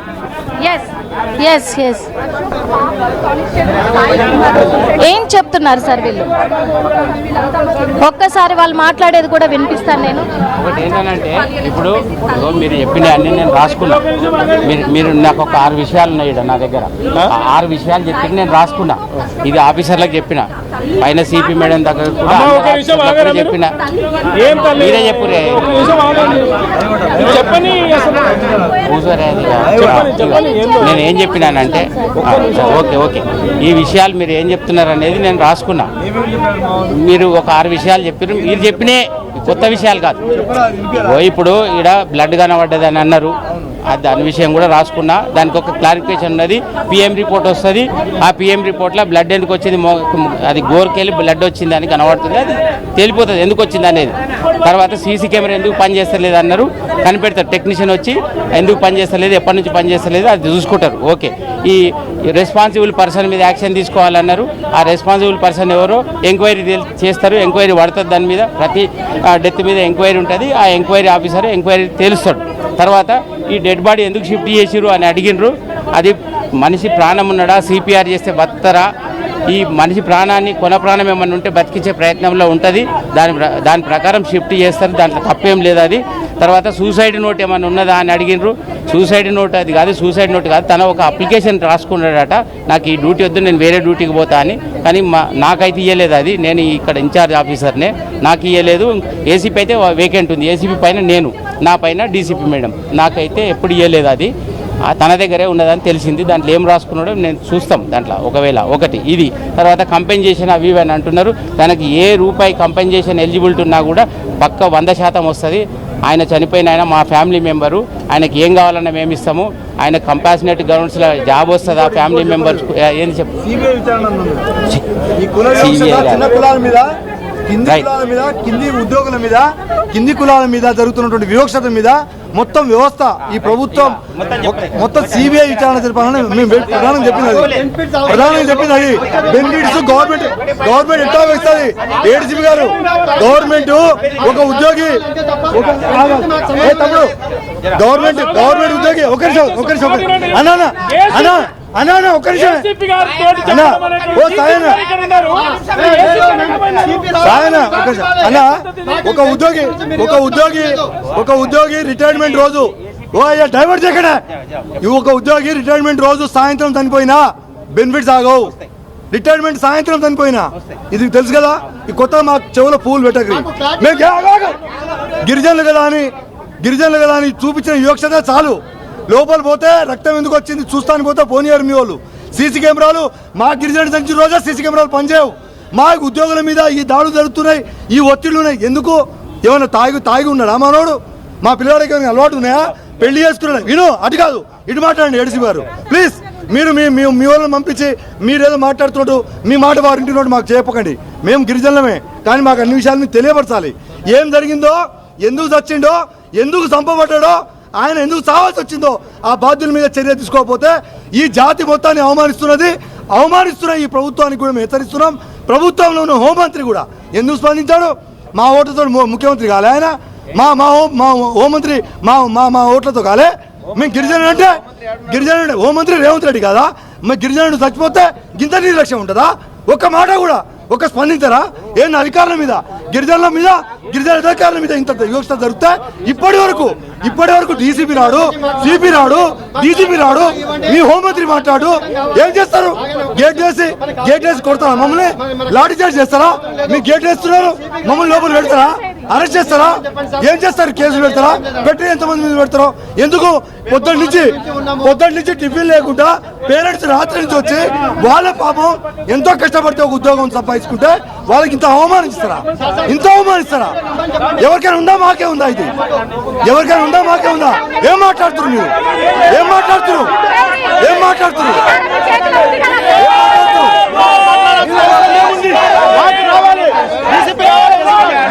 ఏం చెప్తున్నారు సార్ వీళ్ళు? ఒక్కసారి వాళ్ళు మాట్లాడేది కూడా వినిపిస్తాను నేను. ఒకటి ఏంటంటే ఇప్పుడు మీరు చెప్పిన అన్ని నేను రాసుకున్నా. మీరు నాకు ఒక 6 విషయాలు ఉన్నాయి నా దగ్గర. 6 విషయాలు చెప్పి నేను రాసుకున్నా. ఇది ఆఫీసర్లకు చెప్పిన, పైన సిపి మేడం దగ్గర కూడా చెప్పిన. మీరే చెప్పు నేను ఏం చెప్పినానంటే ఓకే ఈ విషయాలు మీరు ఏం చెప్తున్నారు అనేది నేను రాసుకున్నా. మీరు ఒక 6 విషయాలు చెప్పారు. మీరు చెప్పినే కొత్త విషయాలు కాదు. ఇప్పుడు ఇక్కడ బ్లడ్ కనబడ్డది అని అన్నారు, దాని విషయం కూడా రాసుకున్నా. దానికి ఒక క్లారిఫికేషన్ ఉన్నది. పిఎం రిపోర్ట్ వస్తుంది. ఆ పిఎం రిపోర్ట్లో బ్లడ్ ఎందుకు వచ్చింది, అది గోరుకెళ్ళి బ్లడ్ వచ్చింది అని కనబడుతుంది. అది తెలిపోతుంది ఎందుకు వచ్చింది అనేది. తర్వాత సీసీ కెమెరా ఎందుకు పనిచేస్తలేదు అన్నారు, కనిపెడతారు టెక్నీషియన్ వచ్చి. ఎందుకు పనిచేస్తలేదు, ఎప్పటి నుంచి పనిచేస్తలేదు అది చూసుకుంటారు. ఓకే, ఈ రెస్పాన్సిబుల్ పర్సన్ మీద యాక్షన్ తీసుకోవాలన్నారు. ఆ రెస్పాన్సిబుల్ పర్సన్ ఎవరో ఎంక్వైరీ చేస్తారు. ఎంక్వైరీ పడుతుంది. దాని మీద ప్రతి డెత్ మీద ఎంక్వైరీ ఉంటుంది. ఆ ఎంక్వైరీ ఆఫీసర్ ఎంక్వైరీ తెలుస్తాడు. తర్వాత ఈ డెడ్ బాడీ ఎందుకు షిఫ్ట్ చేసిరు అని అడిగినరు. అది మనిషి ప్రాణం ఉన్నాడా, సిపిఆర్ చేస్తే బతారా, ఈ మనిషి ప్రాణాన్ని కొన ప్రాణం ఏమన్నా ఉంటే బతికించే ప్రయత్నంలో ఉంటుంది. దాని ప్రకారం షిఫ్ట్ చేస్తారు. దాంట్లో తప్పేం లేదు. అది తర్వాత సూసైడ్ నోట్ ఏమన్నా ఉన్నదా అని అడిగినరు. సూసైడ్ నోట్ అది కాదు, సూసైడ్ నోట్ కాదు. తన ఒక అప్లికేషన్ రాసుకున్నాడట, నాకు ఈ డ్యూటీ వద్దు, నేను వేరే డ్యూటీకి పోతా అని. కానీ నాకైతే ఇవ్వలేదు. అది నేను ఇక్కడ ఇన్ఛార్జ్ ఆఫీసర్నే, నాకు ఇవ్వలేదు. ఏసీపీ అయితే వేకెంట్ ఉంది. ఏసీపీ పైన నేను, నా పైన డీసీపీ మేడం. నాకైతే ఎప్పుడు ఇవ్వలేదు. అది తన దగ్గరే ఉన్నదని తెలిసింది. దాంట్లో ఏం రాసుకున్నాడో నేను చూస్తాం. దాంట్లో ఒకవేళ ఒకటి ఇది. తర్వాత కంపెన్సేషన్ అవి ఇవి అని అంటున్నారు. తనకి ఏ రూపాయి కంపెన్సేషన్ ఎలిజిబిలిటీ ఉన్నా కూడా పక్క 100% వస్తుంది. ఆయన చనిపోయిన ఆయన మా ఫ్యామిలీ మెంబరు. ఆయనకి ఏం కావాలన్నా మేము ఇస్తాము. ఆయన కంపాసినేట్ గవర్నమెంట్స్లో జాబ్ వస్తుంది. ఆ ఫ్యామిలీ మెంబర్స్ ఏంది చెప్పు, కింది ఉద్యోగుల మీద, కింది కులాల మీద జరుగుతున్నటువంటి వివక్షత మీద మొత్తం వ్యవస్థ, ఈ ప్రభుత్వం మొత్తం సిబిఐ విచారణ జరపాలని మేము ప్రధానంగా చెప్పింది. అది బెనిఫిట్స్ గవర్నమెంట్ ఎట్లా వేస్తుంది? ఏడీసీపీ గారు, గవర్నమెంట్ ఒక ఉద్యోగి తమ్ముడు గవర్నమెంట్ ఉద్యోగి ఒక నిమిషం అన్నా ఒక్క నిమిషం అన్నా, ఓ సాయన అన్నా, ఒక ఉద్యోగి రిటైర్మెంట్ రోజు, ఓ అయ్యా డైవర్ట్ చేయకడా, ఒక ఉద్యోగి రిటైర్మెంట్ రోజు సాయంత్రం చనిపోయినా బెనిఫిట్స్ ఆగవు. రిటైర్మెంట్ సాయంత్రం చనిపోయినా ఇది తెలుసు కదా. ఈ కొత్త మా చెవులో పూలు పెట్టకరి. మేము గిరిజనులు కదా అని చూపించిన వివక్షత చాలు. లోపల పోతే రక్తం ఎందుకు వచ్చింది చూస్తానికి పోతే పోనీయారు మీ వాళ్ళు. సీసీ కెమెరాలు మా గిరిజన సంచి రోజా సీసీ కెమెరాలు పనిచేయవు. మా ఉద్యోగుల మీద ఈ దాడులు జరుగుతున్నాయి, ఈ ఒత్తిళ్లు ఉన్నాయి. ఎందుకు? ఏమైనా తాగి ఉన్నాడా మనోడు? మా పిల్లవాడికి ఏమైనా అలవాటు ఉన్నాయా? పెళ్లి చేసుకున్నాడు. విను, అటు కాదు ఇటు మాట్లాడండి. ఏడీసీపీ గారు ప్లీజ్, మీరు మీ వాళ్ళని పంపించి మీరేదో మాట్లాడుతున్నట్టు మీ మాట వారు ఇంటినోటు మాకు చెప్పకండి. మేము గిరిజనులమే, కానీ మాకు అన్ని విషయాలు మీకు తెలియపరచాలి. ఏం జరిగిందో, ఎందుకు చచ్చిండో, ఎందుకు చంపబడ్డాడో, ఆయన ఎందుకు చావాల్సి వచ్చిందో ఆ బాధ్యుల మీద చర్య తీసుకోకపోతే ఈ జాతి మొత్తాన్ని అవమానిస్తున్న ఈ ప్రభుత్వానికి కూడా మేము హెచ్చరిస్తున్నాం. ప్రభుత్వంలో ఉన్న హోంమంత్రి కూడా ఎందుకు స్పందించాడు? మా ఓట్లతో ముఖ్యమంత్రి కాలే ఆయన, మా హోంమంత్రి మా ఓట్లతో కాలే. మేము గిరిజనుడు హోంమంత్రి రేవంత్ రెడ్డి కాదా? మేము గిరిజనుడు చచ్చిపోతే గింత నిర్లక్ష్యం ఉంటుందా? ఒక్క మాట కూడా స్పందించారా? ఏం అధికారుల మీద, గిరిజనుల మీద, గిరిజన అధికారుల మీద ఇంత వివక్షత జరిగితే ఇప్పటి వరకు డీసీపీ రాడు, సిపి రాడు, డీజీపీ రాడు, మీ హోంమంత్రి మాట్లాడు. ఏం చేస్తారు? గేట్ వేసి కొడతారా? మమ్మల్ని లాఠీ చార్జ్ చేస్తారా? మీ గేట్ వేస్తున్నారు, మమ్మల్ని లోపల పెడతారా? అరెస్ట్ చేస్తారా? ఏం చేస్తారు? కేసులు పెడతారా? పెట్టి ఎంతమంది మీద పెడతారో? ఎందుకు పొద్దున్న నుంచి టిఫిన్ లేకుండా పేరెంట్స్ రాత్రి నుంచి వచ్చి వాళ్ళ పాపం ఎంతో కష్టపడితే ఒక ఉద్యోగం సంపాదించుకుంటే వాళ్ళకి ఇంత అవమానిస్తారా? ఎవరికైనా ఉందా? మాకే ఉందా? ఇది ఎవరికైనా ఉందా? మాకే ఉందా? ఏం మాట్లాడుతున్నారు మీరు? ఏం మాట్లాడుతున్నారు?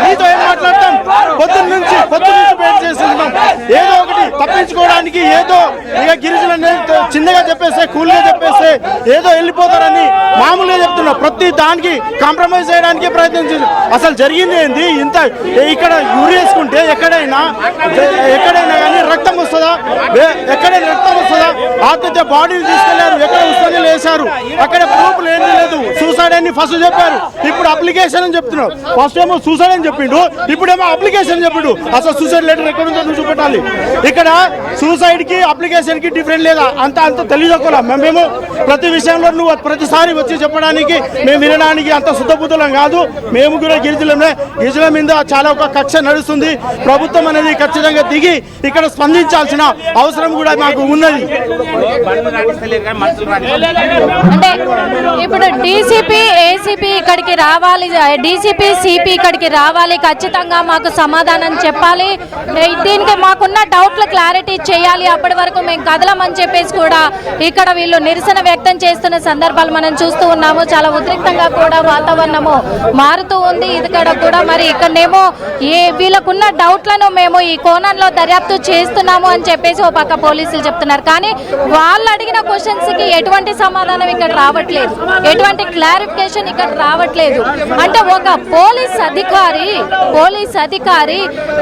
నీతో ఏం మాట్లాడతాం? పొద్దున్న నుంచి చేస్తున్నాం. ఏదో ఒకటి తప్పించుకోవడానికి ఏదో ఇక గిరిజనులు చిన్నగా చెప్పేస్తే కూల్గా చెప్పేస్తే ఏదో వెళ్ళిపోతారని మామూలుగా చెప్తున్నా. ప్రతి దానికి కాంప్రమైజ్ చేయడానికి ప్రయత్నం చేసి అసలు జరిగింది ఏంది? ఇంత ఇక్కడ యూరి వేసుకుంటే ఎక్కడైనా కానీ రక్తం వస్తుందా? ఎక్కడైనా రక్తం వస్తుందా? ఆత్మహత్య బాడీలు తీసుకెళ్లారు, ఎక్కడ ఉష్ణాలు వేశారు, అక్కడ ప్రూఫ్లు ఏమీ లేదు. సూసైడ్ అని ఫస్ట్ చెప్పారు, ఇప్పుడు అప్లికేషన్ అని చెప్తున్నారు. ఫస్ట్ ఏమో సూసైడ్ అని చెప్పిండు, ఇప్పుడేమో అప్లికేషన్ చెప్పిండు. అసలు సూసైడ్ లెటర్ ఎక్కడ ఉందో నువ్వు చూపెట్టాలి. ఇక్కడ సూసైడ్ కి అప్లికేషన్ కి డిఫరెంట్ లేదా? అంత తెలియజేసుకోవాలా? మేము ప్రతి విషయంలో నువ్వు ప్రతిసారి వచ్చి చెప్పడానికి మేము వినడానికి అంత శుద్ధబుద్ధులం కాదు. మేము కూడా గిరిజనుల మీద చాలా ఒక కక్ష నడుస్తుంది. ప్రభుత్వం అనేది ఖచ్చితంగా దిగి ఇక్కడ స్పందించాల్సిన అవసరం కూడా మాకు ఉన్నది. అంటే ఇప్పుడు డీసీపీ ఏసీపీ ఇక్కడికి రావాలి, డీసీపీ సిపి ఇక్కడికి రావాలి, ఖచ్చితంగా మాకు సమాధానం చెప్పాలి, దీనికి మాకున్న డౌట్లు క్లారిటీ చేయాలి, అప్పటి వరకు మేము కదలమని చెప్పేసి కూడా ఇక్కడ వీళ్ళు నిరసన వ్యక్తం చేస్తున్న సందర్భాలు మనం చూస్తూ ఉన్నాము. చాలా ఉద్రిక్తంగా కూడా వాతావరణము మారుతూ ఉంది. ఇక్కడ కూడా మరి ఇక్కడనేమో వీళ్ళకున్న డౌట్లను మేము ఈ కోణంలో దర్యాప్తు చేస్తున్నాము అని చెప్పేసి ఓ పక్క పోలీసులు చెప్తున్నారు. కానీ వాళ్ళు అడిగిన క్వశ్చన్స్ కి ఎటువంటి సమాధానం ఇక్కడ రావట్లేదు, ఎటువంటి క్లారిఫికేషన్ ఇక్కడ రావట్లేదు. అంటే ఒక పోలీస్ అధికారి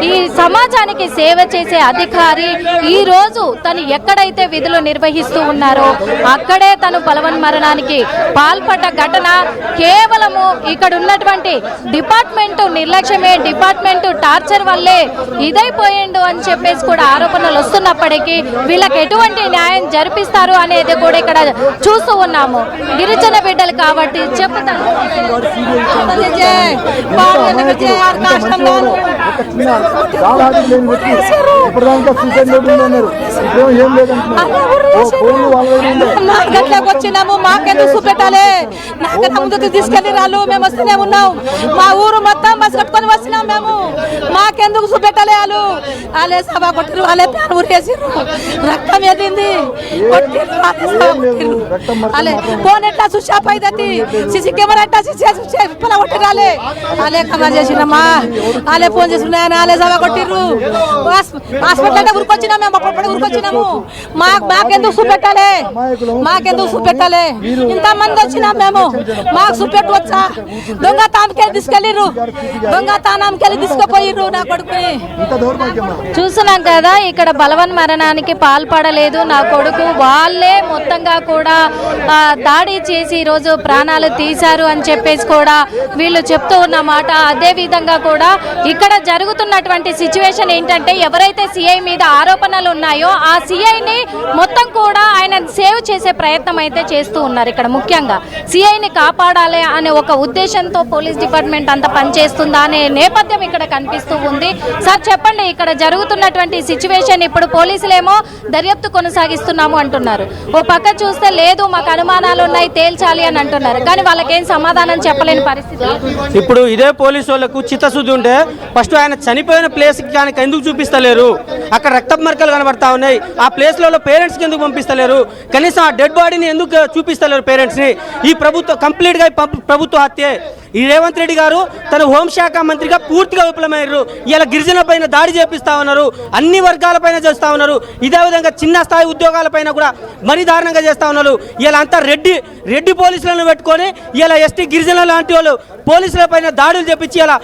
ఈ సమాజానికి సేవ చేసే అధికారి ఈ రోజు తను ఎక్కడైతే విధులు నిర్వహిస్తూ ఉన్నారో అక్కడే తను బలవన్మరణానికి పాల్పడ్డ ఘటన కేవలము ఇక్కడ ఉన్నటువంటి డిపార్ట్మెంట్ నిర్లక్ష్యమే, డిపార్ట్మెంట్ టార్చర్ వల్లే ఇదైపోయిండు అని చెప్పేసి కూడా ఆరోపణలు వస్తున్నప్పటికీ వీళ్ళకి ఎటువంటి న్యాయం జరిపిస్తారు అనేది కూడా ఇక్కడ చూస్తూ ఉన్నాము. గిరిజన బిడ్డలు కాబట్టి చెప్తాను. వచ్చినాము, మాకెందుకు చూపెట్టాలి? నాకన్నా ముందు తీసుకెళ్లి రాళ్ళు, మేము వస్తూనే ఉన్నాం. మా ఊరు మొత్తం బస్ కట్టుకొని వస్తున్నాం మేము, మాకెందుకు చూపెట్టాలి? వాళ్ళే సభ కొట్టిరు, వాళ్ళే ప్యాన్ ఊరేసిరు, రక్తం ఎదింది, అలే ఫోన్ ఎట్లా స్విచ్ ఆఫ్ అవుతుంది, సీసీ కెమెరా ఎట్లా కొట్టి రాలే, వాళ్ళే కమర్ చేసిరమ్మా, వాళ్ళే ఫోన్ చేసుకున్నాయని వాళ్ళే సభ కొట్టిర్రు. హాస్పిటల్ అంటే ఊరికొచ్చినాం మేము, అప్పుడు ఊరికొచ్చినాము. మాకెందుకు చూపెట్టాలి? ఇంతమంది వచ్చినాం మేము, మాకు చూపెట్టవచ్చా? దొంగతనానికి తీసుకెళ్ళిర్రు, దొంగతనానికి తీసుకుపోయిర్రు నా కొడుకుని. చూస్తున్నాం కదా, ఇక్కడ బలవన్మరణానికి పాల్పడలేదు నా కొడుకు, వాళ్ళే మొత్తంగా కూడా దాడి చేసి ఈరోజు ప్రాణాలు తీశారు అని చెప్పేసి కూడా వీళ్ళు చెప్తూ ఉన్నమాట. అదే విధంగా కూడా ఇక్కడ జరుగుతున్నటువంటి సిచ్యువేషన్ ఏంటంటే, ఎవరైతే సిఐ మీద ఆరోపణలు ఉన్నాయో ఆ సిఐని మొత్తం కూడా ఆయన సేవ్ చేసే ప్రయత్నం అయితే చేస్తూ ఉన్నారు. ఇక్కడ ముఖ్యంగా సిఐని కాపాడాలి అనే ఒక ఉద్దేశంతో పోలీస్ డిపార్ట్మెంట్ అంతా పనిచేస్తుందా అనే నేపథ్యం ఇక్కడ కనిపిస్తూ ఉంది. సార్ చెప్పండి, ఇక్కడ జరుగుతున్నటువంటి సిచ్యువేషన్, ఇప్పుడు పోలీసులేమో దర్యాప్తు కొనసాగిస్తున్నాము అంటున్నారు, ఓ పక్క చూస్తే లేదు మాకు అనుమానాలు ఉన్నాయి తేల్చాలి అని అంటున్నారు, కానీ వాళ్ళకేం సమాధానం చెప్పలేని పరిస్థితి. ఇప్పుడు ఇదే పోలీసు వాళ్ళకు చిత్తశుద్ధి ఉంటే ఫస్ట్ ఆయన చనిపోయిన ప్లేస్కి కానీ ఎందుకు చూపిస్తలేరు? అక్కడ రక్తపు మరకలు కనబడతా ఉన్నాయి, ఆ ప్లేస్లలో పేరెంట్స్కి ఎందుకు పంపిస్తలేరు? కనీసం ఆ డెడ్ బాడీని ఎందుకు చూపిస్తలేరు పేరెంట్స్ని? ఈ ప్రభుత్వం కంప్లీట్గా ప్రభుత్వ హత్యే. ఈ రేవంత్ రెడ్డి గారు తన హోంశాఖ మంత్రిగా పూర్తిగా విఫలమయ్యారు. ఇలా గిరిజనుల పైన దాడి చేపిస్తా ఉన్నారు, అన్ని వర్గాల పైన చేస్తా ఉన్నారు, ఇదే విధంగా చిన్న స్థాయి ఉద్యోగాల పైన కూడా మరీ దారుణంగా చేస్తా ఉన్నారు. ఇలా అంతా రెడ్డి పోలీసులను పెట్టుకొని ఇలా ఎస్టీ గిరిజనుల లాంటి వాళ్ళు పోలీసుల పైన దాడులు చేపించి ఇలా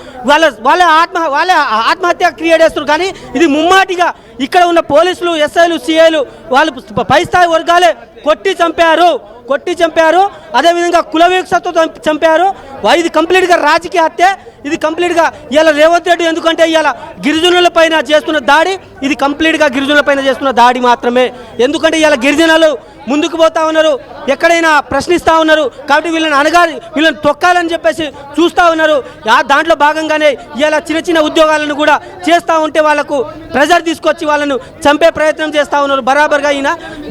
వాళ్ళ ఆత్మహత్య క్రియేట్ చేస్తారు. కానీ ఇది ముమ్మాటిగా ఇక్కడ ఉన్న పోలీసులు, ఎస్ఐలు, సిఐలు వాళ్ళు పై స్థాయి వర్గాలే కొట్టి చంపారు. అదేవిధంగా కుల వివక్షతో చంపారు. ఇది కంప్లీట్గా రాజకీయ హత్య. ఇది కంప్లీట్గా ఇలా రేవంత్ రెడ్డి ఎందుకంటే ఇలా గిరిజనుల పైన చేస్తున్న దాడి ఇది కంప్లీట్గా గిరిజనుల పైన చేస్తున్న దాడి మాత్రమే. ఎందుకంటే ఇలా గిరిజనులు ముందుకు పోతా ఉన్నారు, ఎక్కడైనా ప్రశ్నిస్తూ ఉన్నారు, కాబట్టి వీళ్ళని తొక్కాలని చెప్పేసి చూస్తూ ఉన్నారు. దాంట్లో భాగంగానే ఇలా చిన్న చిన్న ఉద్యోగాలను కూడా చేస్తూ ఉంటే వాళ్ళకు ప్రెజర్ తీసుకొచ్చి వాళ్ళను చంపే ప్రయత్నం చేస్తూ ఉన్నారు.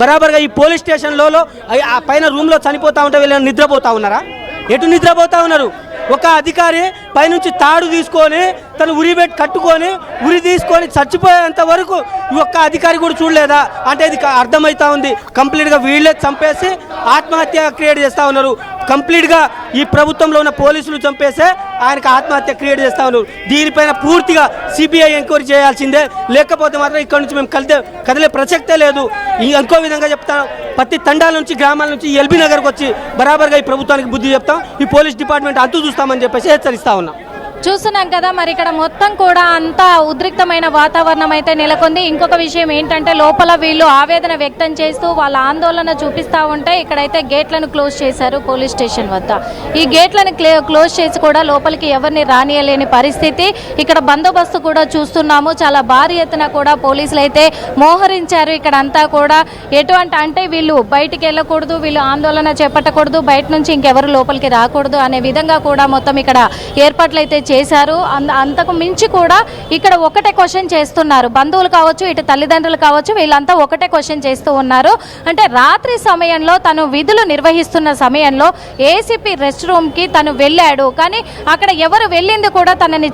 బరాబర్గా ఈ పోలీస్ స్టేషన్లో ఆ పైన రూమ్లో చనిపోతూ ఉంటే వీళ్ళని నిద్రపోతూ ఉన్నారా? ఎటు నిద్రపోతూ ఉన్నారు? ఒక అధికారి పైనుంచి తాడు తీసుకొని తను కట్టుకొని ఉరి తీసుకొని చచ్చిపోయేంత వరకు ఈ ఒక్క అధికారి కూడా చూడలేదా అంటే ఇది అర్థమవుతా ఉంది. కంప్లీట్గా వీళ్ళే చంపేసి ఆత్మహత్య క్రియేట్ చేస్తూ ఉన్నారు. కంప్లీట్గా ఈ ప్రభుత్వంలో ఉన్న పోలీసులు చంపేసే ఆయనకు ఆత్మహత్య క్రియేట్ చేస్తూ ఉన్నారు. దీనిపైన పూర్తిగా సిబిఐ ఎంక్వైరీ చేయాల్సిందే, లేకపోతే మాత్రం ఇక్కడ నుంచి మేము కదిలే ప్రసక్తే లేదు. ఇంకో విధంగా చెప్తాను, ప్రతి తండాల నుంచి గ్రామాల నుంచి ఎల్బీ నగర్కి వచ్చి బరాబర్గా ఈ ప్రభుత్వానికి బుద్ధి చెప్తాం, ఈ పోలీస్ డిపార్ట్మెంట్ అంతు చూస్తామని చెప్పేసి హెచ్చరిస్తా ఉన్నాం. చూస్తున్నాం కదా మరి ఇక్కడ మొత్తం కూడా అంతా ఉద్రిక్తమైన వాతావరణం అయితే నెలకొంది. ఇంకొక విషయం ఏంటంటే లోపల వీళ్ళు ఆవేదన వ్యక్తం చేస్తూ వాళ్ళ ఆందోళన చూపిస్తూ ఉంటే ఇక్కడైతే గేట్లను క్లోజ్ చేశారు పోలీస్ స్టేషన్ వద్ద. ఈ గేట్లను క్లోజ్ చేసి కూడా లోపలికి ఎవరిని రానియలేని పరిస్థితి. ఇక్కడ బందోబస్తు కూడా చూస్తున్నాము, చాలా భారీ ఎత్తున కూడా పోలీసులు అయితే మోహరించారు. ఇక్కడ అంతా కూడా ఎటువంటి అంటే వీళ్ళు బయటికి వెళ్ళకూడదు, వీళ్ళు ఆందోళన చేపట్టకూడదు, బయట నుంచి ఇంకెవరు లోపలికి రాకూడదు అనే విధంగా కూడా మొత్తం ఇక్కడ ఏర్పాట్లు అయితే చేశారు. అంతకు మించి కూడా ఇక్కడ ఒకటే క్వశ్చన్ చేస్తున్నారు, బంధువులు కావచ్చు ఇటు తల్లిదండ్రులు కావచ్చు, వీళ్ళంతా ఒకటే క్వశ్చన్ చేస్తూ ఉన్నారు. అంటే రాత్రి సమయంలో తను విధులు నిర్వహిస్తున్న సమయంలో ఏసీపీ రెస్ట్ రూమ్కి తను వెళ్ళాడు, కానీ అక్కడ ఎవరు వెళ్ళింది కూడా తనని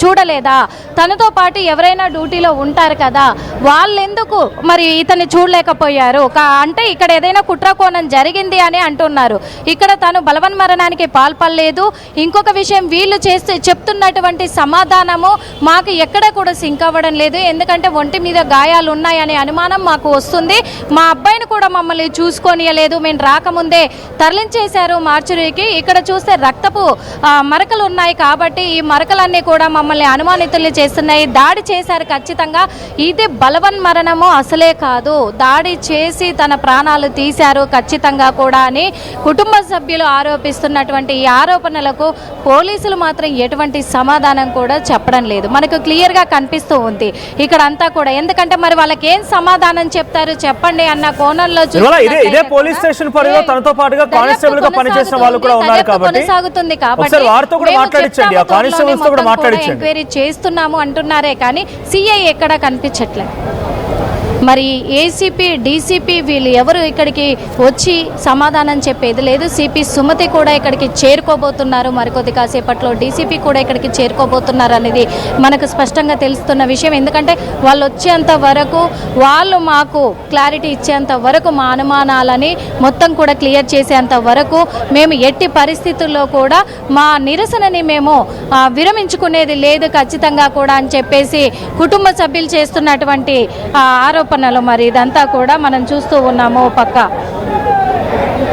చూడలేదా? తనతో పాటు ఎవరైనా డ్యూటీలో ఉంటారు కదా, వాళ్ళెందుకు మరి ఇతన్ని చూడలేకపోయారు? అంటే ఇక్కడ ఏదైనా కుట్రకోణం జరిగింది అని అంటున్నారు. ఇక్కడ తను బలవన్మరణానికి పాల్పడలేదు. ఇంకొక విషయం, వీళ్ళు చెప్తున్నటువంటి సమాధానము మాకు ఎక్కడ కూడా సింక్ అవ్వడం లేదు. ఎందుకంటే ఒంటి మీద గాయాలు ఉన్నాయనే అనుమానం మాకు వస్తుంది. మా అబ్బాయిని కూడా మమ్మల్ని చూసుకోనియలేదు, మేము రాకముందే తరలించేశారు మార్చురీకి. ఇక్కడ చూస్తే రక్తపు మరకలు ఉన్నాయి కాబట్టి ఈ మరకలన్నీ కూడా మమ్మల్ని అనుమానితులు చేస్తున్నాయి. దాడి చేశారు ఖచ్చితంగా, ఇది బలవన్మరణము అసలే కాదు, దాడి చేసి తన ప్రాణాలు తీశారు ఖచ్చితంగా కూడా అని కుటుంబ సభ్యులు ఆరోపిస్తున్నటువంటి ఈ ఆరోపణలకు పోలీసులు మాత్రం ఎటువంటి సమాధానం కూడా చెప్పడం లేదు. మనకు క్లియర్గా కనిపిస్తూ ఉంది ఇక్కడ అంతా కూడా. ఎందుకంటే మరి వాళ్ళకి ఏం సమాధానం చెప్తారు చెప్పండి అన్న కోణంలో ఇదే పోలీస్ స్టేషన్ పరిధిలో తనతో పాటుగా కానిస్టేబుల్ గా పనిచేసిన వాళ్ళు కూడా ఉన్నారు కాబట్టి కొనసాగుతుంది. కాబట్టి ఎంక్వైరీ చేస్తున్నాము అంటున్నారే కానీ సిఐ ఎక్కడా కనిపించట్లేదు. మరి ఏసీపీ డీసీపీ వీళ్ళు ఎవరు ఇక్కడికి వచ్చి సమాధానం చెప్పేది లేదు. సిపి సుమతి కూడా ఇక్కడికి చేరుకోబోతున్నారు, మరికొద్ది కాసేపట్లో డీసీపీ కూడా ఇక్కడికి చేరుకోబోతున్నారు అనేది మనకు స్పష్టంగా తెలుస్తున్న విషయం. ఎందుకంటే వాళ్ళు వచ్చేంత వరకు, వాళ్ళు మాకు క్లారిటీ ఇచ్చేంత వరకు, మా అనుమానాలని మొత్తం కూడా క్లియర్ చేసేంత వరకు మేము ఎట్టి పరిస్థితుల్లో కూడా మా నిరసనని మేము విరమించుకునేది లేదు ఖచ్చితంగా కూడా అని చెప్పేసి కుటుంబ సభ్యులు చేస్తున్నటువంటి ఆరోపణలు మరి ఇదంతా కూడా మనం చూస్తూ ఉన్నాము. పక్క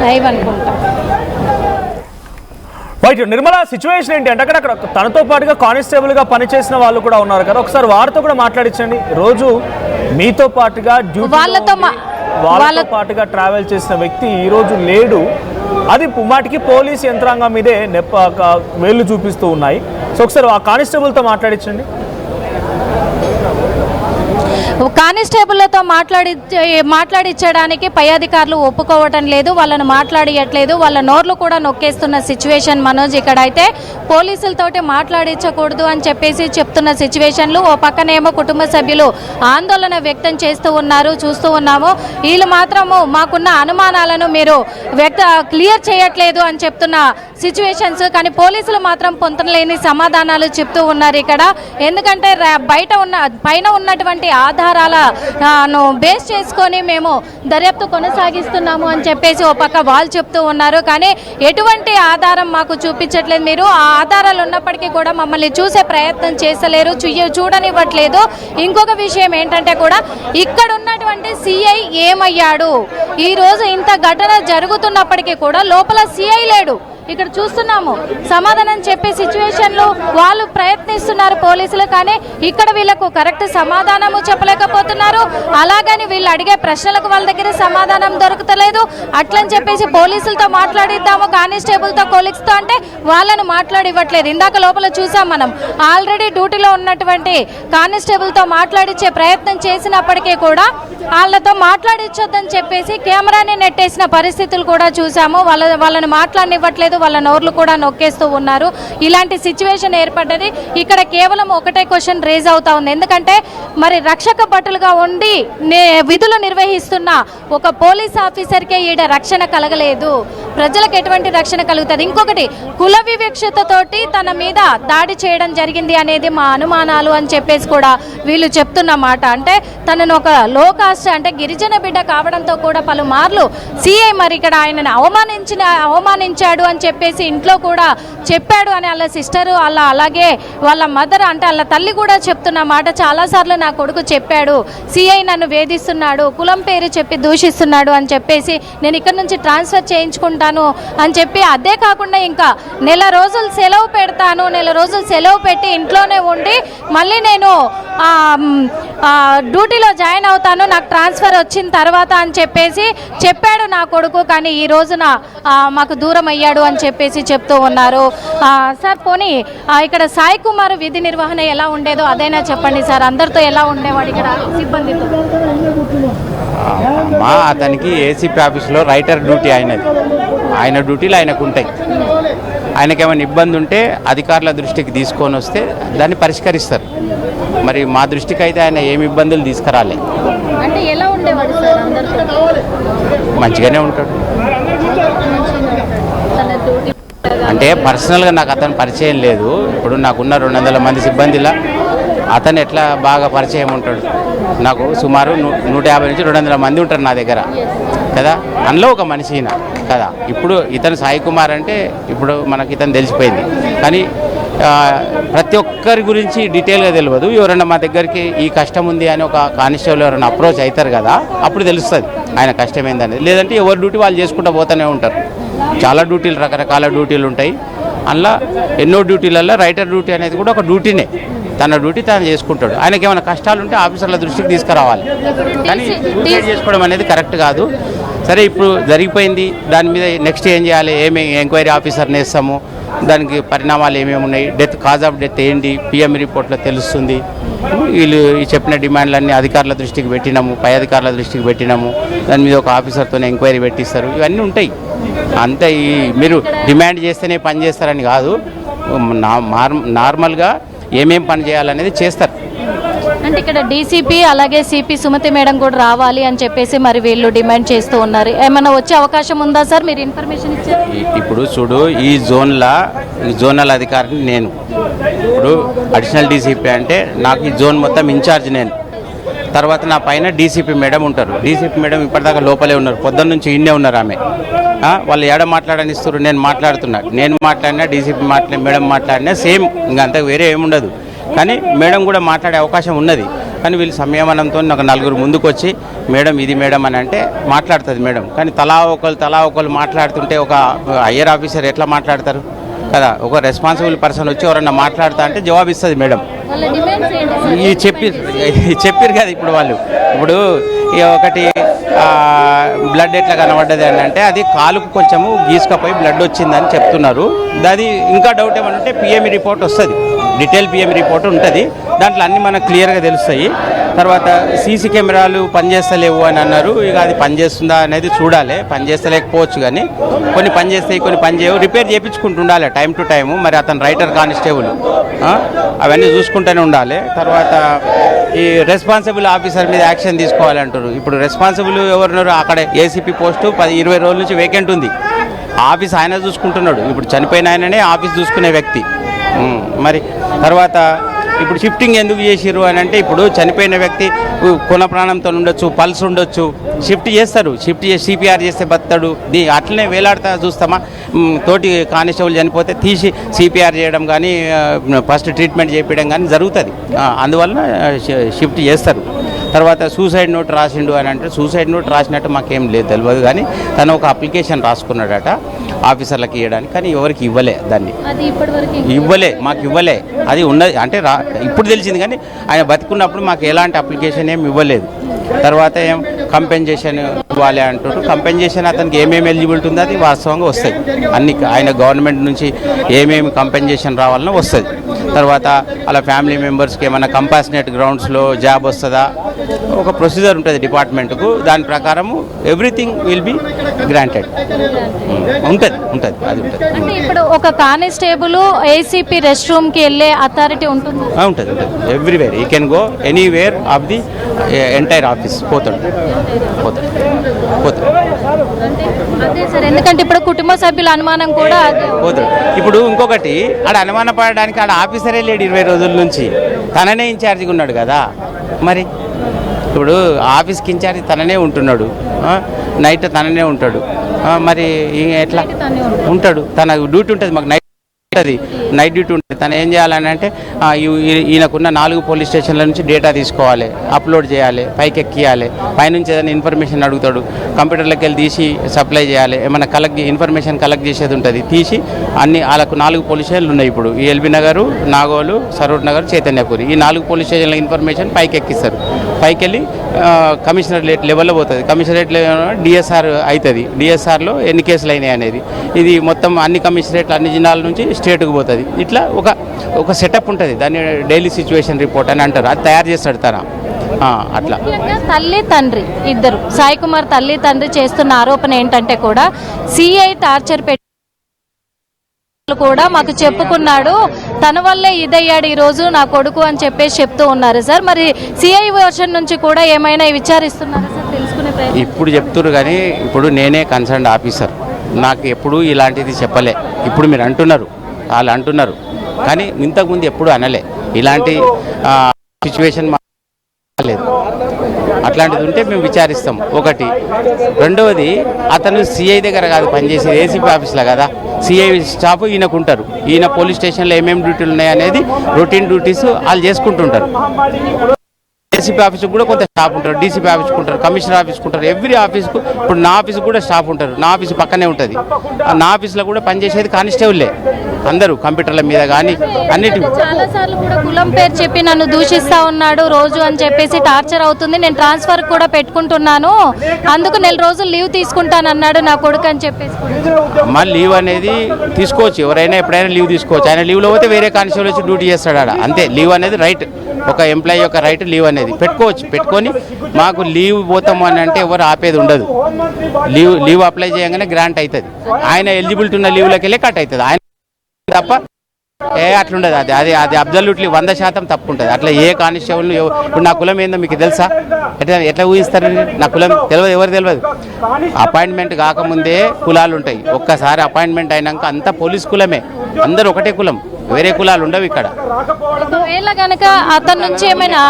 లైవ్ అనుకుంటా. రైట్ నిర్మల, సిచ్యువేషన్ ఏంటి అంటే అక్కడ తనతో పాటుగా కానిస్టేబుల్ గా పనిచేసిన వాళ్ళు కూడా ఉన్నారు కదా, ఒకసారి వారితో కూడా మాట్లాడించండి. రోజు మీతో పాటుగా వాళ్ళతో పాటుగా ట్రావెల్ చేసిన వ్యక్తి ఈ రోజు లేడు, అది మాటికి పోలీస్ యంత్రాంగం మీదే వేళ్ళు చూపిస్తూ ఉన్నాయి. సో ఒకసారి ఆ కానిస్టేబుల్తో మాట్లాడించండి. కానిస్టేబుల్లతో మాట్లాడించడానికి పై అధికారులు ఒప్పుకోవటం లేదు, వాళ్ళను మాట్లాడియట్లేదు, వాళ్ళ నోర్లు కూడా నొక్కేస్తున్న సిచ్యువేషన్ మనోజ్. ఇక్కడైతే పోలీసులతోటి మాట్లాడించకూడదు అని చెప్పేసి చెప్తున్న సిచ్యువేషన్లు, ఓ పక్కనేమో కుటుంబ సభ్యులు ఆందోళన వ్యక్తం చేస్తూ ఉన్నారు, చూస్తూ ఉన్నాము. వీళ్ళు మాత్రము మాకున్న అనుమానాలను మీరు క్లియర్ చేయట్లేదు అని చెప్తున్న సిచ్యువేషన్స్, కానీ పోలీసులు మాత్రం పొంతనలేని సమాధానాలు చెప్తూ ఉన్నారు ఇక్కడ. ఎందుకంటే పైన ఉన్నటువంటి ఆధారాలను బేస్ చేసుకొని మేము దర్యాప్తు కొనసాగిస్తున్నాము అని చెప్పేసి ఓ పక్క వాళ్ళు చెప్తూ ఉన్నారు, కానీ ఎటువంటి ఆధారం మాకు చూపించట్లేదు. మీరు ఆ ఆధారాలు ఉన్నప్పటికీ కూడా మమ్మల్ని చూసే ప్రయత్నం చేస్తలేరు, చూడనివ్వట్లేదు. ఇంకొక విషయం ఏంటంటే కూడా ఇక్కడ ఉన్నటువంటి సిఐ ఏమయ్యాడు? ఈ రోజు ఇంత ఘటన జరుగుతున్నప్పటికీ కూడా లోపల సిఐ లేడు. ఇక్కడ చూస్తున్నాము సమాధానం చెప్పే సిచ్యువేషన్లు వాళ్ళు ప్రయత్నిస్తున్నారు పోలీసులు, కానీ ఇక్కడ వీళ్ళకు కరెక్ట్ సమాధానము చెప్పలేకపోతున్నారు. అలాగని వీళ్ళు అడిగే ప్రశ్నలకు వాళ్ళ దగ్గర సమాధానం దొరకలేదు. అట్లని చెప్పేసి పోలీసులతో మాట్లాడిద్దాము, కానిస్టేబుల్తో కొలీగ్స్తో అంటే వాళ్ళను మాట్లాడివ్వట్లేదు. ఇందాక లోపల చూసాం మనం, ఆల్రెడీ డ్యూటీలో ఉన్నటువంటి కానిస్టేబుల్తో మాట్లాడించే ప్రయత్నం చేసినప్పటికీ కూడా వాళ్ళతో మాట్లాడించొద్దని చెప్పేసి కెమెరాని నెట్టేసిన పరిస్థితులు కూడా చూసాము. వాళ్ళని మాట్లాడనివ్వట్లేదు, వాళ్ళ నోర్లు కూడా నొక్కేస్తూ ఉన్నారు. ఇలాంటి సిచ్యువేషన్ ఏర్పడ్డది. ఇక్కడ కేవలం ఒకటే క్వశ్చన్ రేజ్ అవుతా ఉంది, ఎందుకంటే మరి రక్షక భటులుగా ఉండి విధులు నిర్వహిస్తున్న ఒక పోలీస్ ఆఫీసర్కే ఈడ రక్షణ కలగలేదు. ప్రజలకు ఎటువంటి రక్షణ కలుగుతుంది? ఇంకొకటి, కుల వివక్షతతోటి తన మీద దాడి చేయడం జరిగింది అనేది మా అనుమానాలు అని చెప్పేసి కూడా వీళ్ళు చెప్తున్న మాట. అంటే తనను ఒక లో కాస్ట్ అంటే గిరిజన బిడ్డ కావడంతో కూడా పలుమార్లు సిఐ మరి ఇక్కడ ఆయనను అవమానించాడు అని చెప్పేసి ఇంట్లో కూడా చెప్పాడు అని వాళ్ళ సిస్టరు అలాగే వాళ్ళ మదర్ అంటే వాళ్ళ తల్లి కూడా చెప్తున్న మాట. చాలాసార్లు నా కొడుకు చెప్పాడు, సిఐ నన్ను వేధిస్తున్నాడు, కులం పేరు చెప్పి దూషిస్తున్నాడు అని చెప్పేసి నేను ఇక్కడ నుంచి ట్రాన్స్ఫర్ చేయించుకుంటాను అని చెప్పి, అదే కాకుండా ఇంకా నెల రోజులు సెలవు పెడతాను, నెల రోజులు సెలవు పెట్టి ఇంట్లోనే ఉండి మళ్ళీ నేను డ్యూటీలో జాయిన్ అవుతాను నాకు ట్రాన్స్ఫర్ వచ్చిన తర్వాత అని చెప్పేసి చెప్పాడు నా కొడుకు. కానీ ఈ రోజున మాకు దూరం అయ్యాడు అని చెప్పేసి చెప్తూ ఉన్నారు. సార్ పోనీ ఇక్కడ సాయి కుమార్ విధి నిర్వహణ ఎలా ఉండేదో అదైనా చెప్పండి సార్. అందరితో ఎలా ఉండేవాడు ఇక్కడ సిబ్బందితో? అతనికి ఏసీపీ ఆఫీస్లో రైటర్ డ్యూటీ ఆయన డ్యూటీలు ఆయనకు ఉంటాయి. ఆయనకేమైనా ఇబ్బంది ఉంటే అధికారుల దృష్టికి తీసుకొని వస్తే దాన్ని పరిష్కరిస్తారు. మరి మా దృష్టికి అయితే ఆయన ఏమి ఇబ్బందులు తీసుకురాలే. అంటే ఎలా ఉండేవాడు సార్? అందరితో మంచిగానే ఉంటాడు. అంటే పర్సనల్గా నాకు అతను పరిచయం లేదు. ఇప్పుడు నాకున్న 200 మంది సిబ్బందిలా అతను ఎట్లా బాగా పరిచయం ఉంటాడు? నాకు సుమారు 150 నుంచి 200 మంది ఉంటారు నా దగ్గర కదా. అందులో ఒక మనిషి ఈయన కదా. ఇప్పుడు ఇతను సాయి కుమార్ అంటే ఇప్పుడు మనకి ఇతను తెలిసిపోయింది, కానీ ప్రతి ఒక్కరి గురించి డీటెయిల్గా తెలియదు. ఎవరైనా మా దగ్గరికి ఈ కష్టం ఉంది అని ఒక కానిస్టేబుల్ ఎవరైనా అప్రోచ్ అవుతారు కదా, అప్పుడు తెలుస్తుంది ఆయన కష్టం ఏందనేది. లేదంటే ఎవరి డ్యూటీ వాళ్ళు చేసుకుంటూ పోతూనే ఉంటారు. చాలా డ్యూటీలు, రకరకాల డ్యూటీలు ఉంటాయి. అందులో ఎన్నో డ్యూటీలలో రైటర్ డ్యూటీ అనేది కూడా ఒక డ్యూటీనే. తన డ్యూటీ తను చేసుకుంటాడు. ఆయనకి ఏమైనా కష్టాలు ఉంటే ఆఫీసర్ల దృష్టికి తీసుకురావాలి, కానీ సూసైడ్ చేసుకోవడం అనేది కరెక్ట్ కాదు. సరే ఇప్పుడు జరిగిపోయింది, దాని మీద నెక్స్ట్ ఏం చేయాలి, ఏమి ఎంక్వైరీ ఆఫీసర్ని వేస్తాము, దానికి పరిణామాలు ఏమేమి ఉన్నాయి, కాజ్ ఆఫ్ డెత్ ఏంటి పిఎం రిపోర్ట్లో తెలుస్తుంది. వీళ్ళు చెప్పిన డిమాండ్లన్నీ అధికారుల దృష్టికి పెట్టినాము, పై అధికారుల దృష్టికి పెట్టినాము. దాని మీద ఒక ఆఫీసర్తో ఎంక్వైరీ పెట్టిస్తారు. ఇవన్నీ ఉంటాయి. అంతే ఈ మీరు డిమాండ్ చేస్తేనే పని చేస్తారని కాదు, నార్మల్గా ఏమేం పని చేయాలనేది చేస్తారు. అంటే ఇక్కడ డీసీపీ అలాగే సిపి సుమతి మేడం కూడా రావాలి అని చెప్పేసి మరి వీళ్ళు డిమాండ్ చేస్తూ ఉన్నారు. ఏమైనా వచ్చే అవకాశం ఉందా సార్? మీరు ఇన్ఫర్మేషన్ ఇచ్చారు. ఇప్పుడు చూడు, ఈ జోనల్ అధికారిని నేను. ఇప్పుడు అడిషనల్ డీసీపీ అంటే నాకు ఈ జోన్ మొత్తం ఇన్ఛార్జ్ నేను. తర్వాత నా పైన డీసీపీ మేడం ఉంటారు. డీసీపీ మేడం ఇప్పటిదాకా లోపలే ఉన్నారు, పొద్దున్న నుంచి ఇన్నే ఉన్నారు. ఆమె వాళ్ళు ఏడ మాట్లాడనిస్తారు, నేను మాట్లాడుతున్నా. నేను మాట్లాడినా డీసీపీ మేడం మాట్లాడినా సేమ్, ఇంకా అంతా వేరే ఏముండదు. కానీ మేడం కూడా మాట్లాడే అవకాశం ఉన్నది. కానీ వీళ్ళు సంయమనంతో ఒక 4 ముందుకు వచ్చి మేడం ఇది మేడం అని అంటే మాట్లాడుతుంది మేడం. కానీ తలా ఒకరు మాట్లాడుతుంటే ఒక హయ్యర్ ఆఫీసర్ ఎట్లా మాట్లాడతారు కదా? ఒక రెస్పాన్సిబుల్ పర్సన్ వచ్చి ఎవరన్నా మాట్లాడతా అంటే జవాబు ఇస్తుంది మేడం. ఈ చెప్పారు కదా ఇప్పుడు వాళ్ళు. ఇప్పుడు ఒకటి బ్లడ్ ఎట్లా కనబడ్డది అని అంటే అది కాలుకు కొంచెము గీసుకపోయి బ్లడ్ వచ్చిందని చెప్తున్నారు. అది ఇంకా డౌట్ ఏమంటే పిఎంఈ రిపోర్ట్ వస్తుంది, డీటెయిల్ పిఎంఈ రిపోర్ట్ ఉంటుంది. దాంట్లో అన్నీ మనకు క్లియర్గా తెలుస్తాయి. తర్వాత సీసీ కెమెరాలు పనిచేస్తలేవు అని అన్నారు. ఇక అది పనిచేస్తుందా అనేది చూడాలి. పనిచేస్తలేకపోవచ్చు, కానీ కొన్ని పనిచేస్తాయి, కొన్ని పనిచేయవు. రిపేర్ చేయించుకుంటూ ఉండాలి టైం టు టైము. మరి అతను రైటర్ కానిస్టేబుల్, అవన్నీ చూసుకుంటూనే ఉండాలి. తర్వాత ఈ రెస్పాన్సిబుల్ ఆఫీసర్ మీద యాక్షన్ తీసుకోవాలంటారు. ఇప్పుడు రెస్పాన్సిబుల్ ఎవరున్నారు? అక్కడ ఏసీపీ పోస్టు 10-20 రోజుల నుంచి వేకెంట్ ఉంది. ఆఫీస్ ఆయన చూసుకుంటున్నాడు. ఇప్పుడు చనిపోయిన ఆయననే ఆఫీస్ చూసుకునే వ్యక్తి. మరి తర్వాత ఇప్పుడు షిఫ్టింగ్ ఎందుకు చేసిర్రు అని అంటే, ఇప్పుడు చనిపోయిన వ్యక్తి కొన ప్రాణంతో ఉండొచ్చు, పల్స్ ఉండొచ్చు, షిఫ్ట్ చేస్తారు. షిఫ్ట్ చేసి సిపిఆర్ చేస్తే బతాడు. అట్లనే వేలాడుతా చూస్తామా? తోటి కానిస్టేబుల్ చనిపోతే తీసి సిపిఆర్ చేయడం కానీ ఫస్ట్ ట్రీట్మెంట్ చేయించడం కానీ జరుగుతుంది. అందువల్ల షిఫ్ట్ చేస్తారు. తర్వాత సూసైడ్ నోట్ రాసిండు అని అంటే సూసైడ్ నోట్ రాసినట్టు మాకేం లేదు తెలియదు, కానీ తను ఒక అప్లికేషన్ రాసుకున్నాడట ఆఫీసర్లకు ఇవ్వడానికి, కానీ ఎవరికి ఇవ్వలే, దాన్ని ఇవ్వలే, మాకు ఇవ్వలే. అది ఉన్నది అంటే ఇప్పుడు తెలిసింది, కానీ ఆయన బతుకున్నప్పుడు మాకు ఎలాంటి అప్లికేషన్ ఏమి ఇవ్వలేదు. తర్వాత ఏం కంపెన్సేషన్ ఇవ్వాలి అంటుంటారు. కంపెన్సేషన్ అతనికి ఏమేమి ఎలిజిబిలిటీ ఉందో అది వాస్తవంగా వస్తాయి అన్ని, ఆయన గవర్నమెంట్ నుంచి ఏమేమి కంపెన్సేషన్ రావాలనో వస్తుంది. తర్వాత అలా ఫ్యామిలీ మెంబర్స్కి ఏమైనా కంపాషనేట్ గ్రౌండ్స్లో జాబ్ వస్తుందా, ఒక ప్రొసీజర్ ఉంటుంది డిపార్ట్మెంట్కు, దాని ప్రకారము ఎవ్రీథింగ్ విల్ బి గ్రాంటెడ్. ఉంటుంది ఉంటుంది అది ఉంటుంది. అంటే ఇప్పుడు ఒక కానిస్టేబుల్ ఏసీపీ రెస్ట్ రూమ్కి వెళ్ళే అథారిటీ ఉంటుంది ఉంటుంది ఉంటుంది everywhere. You can go anywhere of the entire office పోతాడు. అదే సార్, ఎందుకంటే ఇప్పుడు కుటుంబ సభ్యుల అనుమానం కూడా పోతాడు. ఇప్పుడు ఇంకొకటి ఆడ అనుమాన పడడానికి ఆడ ఆఫీసరే లేడు 20 రోజుల నుంచి, తననే ఇన్ఛార్జిగా ఉన్నాడు కదా. మరి ఇప్పుడు ఆఫీస్కి ఇన్ఛార్జి తననే ఉంటున్నాడు, నైట్ తననే ఉంటాడు, మరి ఎట్లా ఉంటాడు? తన డ్యూటీ ఉంటుంది, మాకు నైట్ డ్యూటీ ఉంటుంది. తను ఏం చేయాలని అంటే ఈయనకున్న 4 పోలీస్ స్టేషన్ల నుంచి డేటా తీసుకోవాలి, అప్లోడ్ చేయాలి, పైకి ఎక్కియాలి, పైనుంచి ఏదైనా ఇన్ఫర్మేషన్ అడుగుతాడు, కంప్యూటర్లోకి వెళ్ళి తీసి సప్లై చేయాలి, ఏమైనా ఇన్ఫర్మేషన్ కలెక్ట్ చేసేది ఉంటుంది, తీసి అన్ని వాళ్ళకు 4 పోలీస్ స్టేషన్లు ఉన్నాయి ఇప్పుడు, ఈ ఎల్బీ నగరు, నాగోలు, సరూర్ నగర్, చైతన్యపురి, ఈ 4 పోలీస్ స్టేషన్ల ఇన్ఫర్మేషన్ పైకి ఎక్కిస్తారు. పైకి వెళ్ళి కమిషనరేట్ లెవెల్లో పోతుంది, కమిషనరేట్ డిఎస్ఆర్ అవుతుంది, డిఎస్ఆర్లో ఎన్ని కేసులు అయినాయి అనేది, ఇది మొత్తం అన్ని కమిషనరేట్లు అన్ని జిల్లాల నుంచి స్టేట్కి పోతుంది. ఇట్లా ఒక సెటప్ ఉంటుంది, దాన్ని డైలీ సిచ్యువేషన్ రిపోర్ట్ అని అంటారు, అది తయారు చేస్తాడు తన. అట్లా తల్లి తండ్రి ఇద్దరు, సాయి కుమార్ తల్లి తండ్రి చేస్తున్న ఆరోపణ ఏంటంటే కూడా సిఐ టార్చర్ పెట్టి కూడా మాకు చెప్పుకున్నాడు, తన వల్లే ఇదయ్యాడు ఈ రోజు నా కొడుకు అని చెప్పేసి చెప్తూ ఉన్నారు సార్. మరి సిఐ వర్షన్ నుంచి కూడా ఏమైనా విచారిస్తున్నారా సార్, తెలుసుకునే ప్రయత్నం? ఇప్పుడు చెప్తున్నారు, కానీ ఇప్పుడు నేనే కన్సర్న్డ్ ఆఫీసర్, నాకు ఎప్పుడు ఇలాంటిది చెప్పలే. ఇప్పుడు మీరు అంటున్నారు, వాళ్ళు అంటున్నారు, కానీ ఇంతకుముందు ఎప్పుడు అనలే ఇలాంటి సిచ్యువేషన్ లేదు. అట్లాంటిది ఉంటే మేము విచారిస్తాం ఒకటి. రెండవది, అతను సిఐ దగ్గర కాదు పనిచేసేది, ఏసీపీ ఆఫీస్లో కదా, సిఐ స్టాఫ్ ఈయనకు ఉంటారు. ఈయన పోలీస్ స్టేషన్లో ఏమేమి డ్యూటీలు ఉన్నాయనేది రొటీన్ డ్యూటీస్ వాళ్ళు చేసుకుంటుంటారు. ఏసీపీ ఆఫీస్కి కూడా కొంత స్టాఫ్ ఉంటారు, డీసీపీ ఆఫీస్కి ఉంటారు, కమిషనర్ ఆఫీస్కి ఉంటారు, ఎవ్రీ ఆఫీస్కు. ఇప్పుడు నా ఆఫీస్కి కూడా స్టాఫ్ ఉంటారు, నా ఆఫీస్ పక్కనే ఉంటుంది. నా ఆఫీస్లో కూడా పనిచేసేది కానిస్టేబుల్లే, అందరూ కంప్యూటర్ల మీద కానీ అన్నిటి. చాలా సార్లు కూడా కులం పేరు చెప్పి నన్ను దూషిస్తా ఉన్నాడు రోజు అని చెప్పేసి, టార్చర్ అవుతుంది, నేను ట్రాన్స్ఫర్ కూడా పెట్టుకుంటున్నాను, అందుకు 4 రోజులు లీవ్ తీసుకుంటాను అన్నాడు నా కొడుకు అని చెప్పేసి. మళ్ళీ లీవ్ అనేది తీసుకోవచ్చు, ఎవరైనా ఎప్పుడైనా లీవ్ తీసుకోవచ్చు. ఆయన లీవ్లో పోతే వేరే కానిస్టేబుల్ వచ్చి డ్యూటీ చేస్తాడు ఆడ, అంతే. లీవ్ అనేది రైట్, ఒక ఎంప్లాయీ యొక్క రైట్ లీవ్ అనేది పెట్టుకోవచ్చు. పెట్టుకొని మాకు లీవ్ పోతాము అని అంటే ఎవరు ఆపేది ఉండదు. లీవ్ అప్లై చేయగానే గ్రాంట్ అవుతుంది, ఆయన ఎలిజిబిలిటీ ఉన్న లీవ్లోకి వెళ్ళి కట్ అవుతుంది, ఆయన తప్ప అట్లుండదు. అది అబ్జల్యూట్లీ 100% తప్పు ఉంటుంది. అట్లా ఏ కానిస్టేబుల్, ఇప్పుడు నా కులం ఏందో మీకు తెలుసా? ఎట్లా ఊహిస్తారు? నా కులం తెలియదు, ఎవరు తెలియదు. అపాయింట్మెంట్ కాకముందే కులాలు ఉంటాయి, ఒక్కసారి అపాయింట్మెంట్ అయినాక అంతా పోలీస్ కులమే, అందరూ ఒకటే కులం, వేరే కులాలు ఉండవు ఇక్కడ. ఒకవేళ కనుక అతని నుంచి ఏమైనా,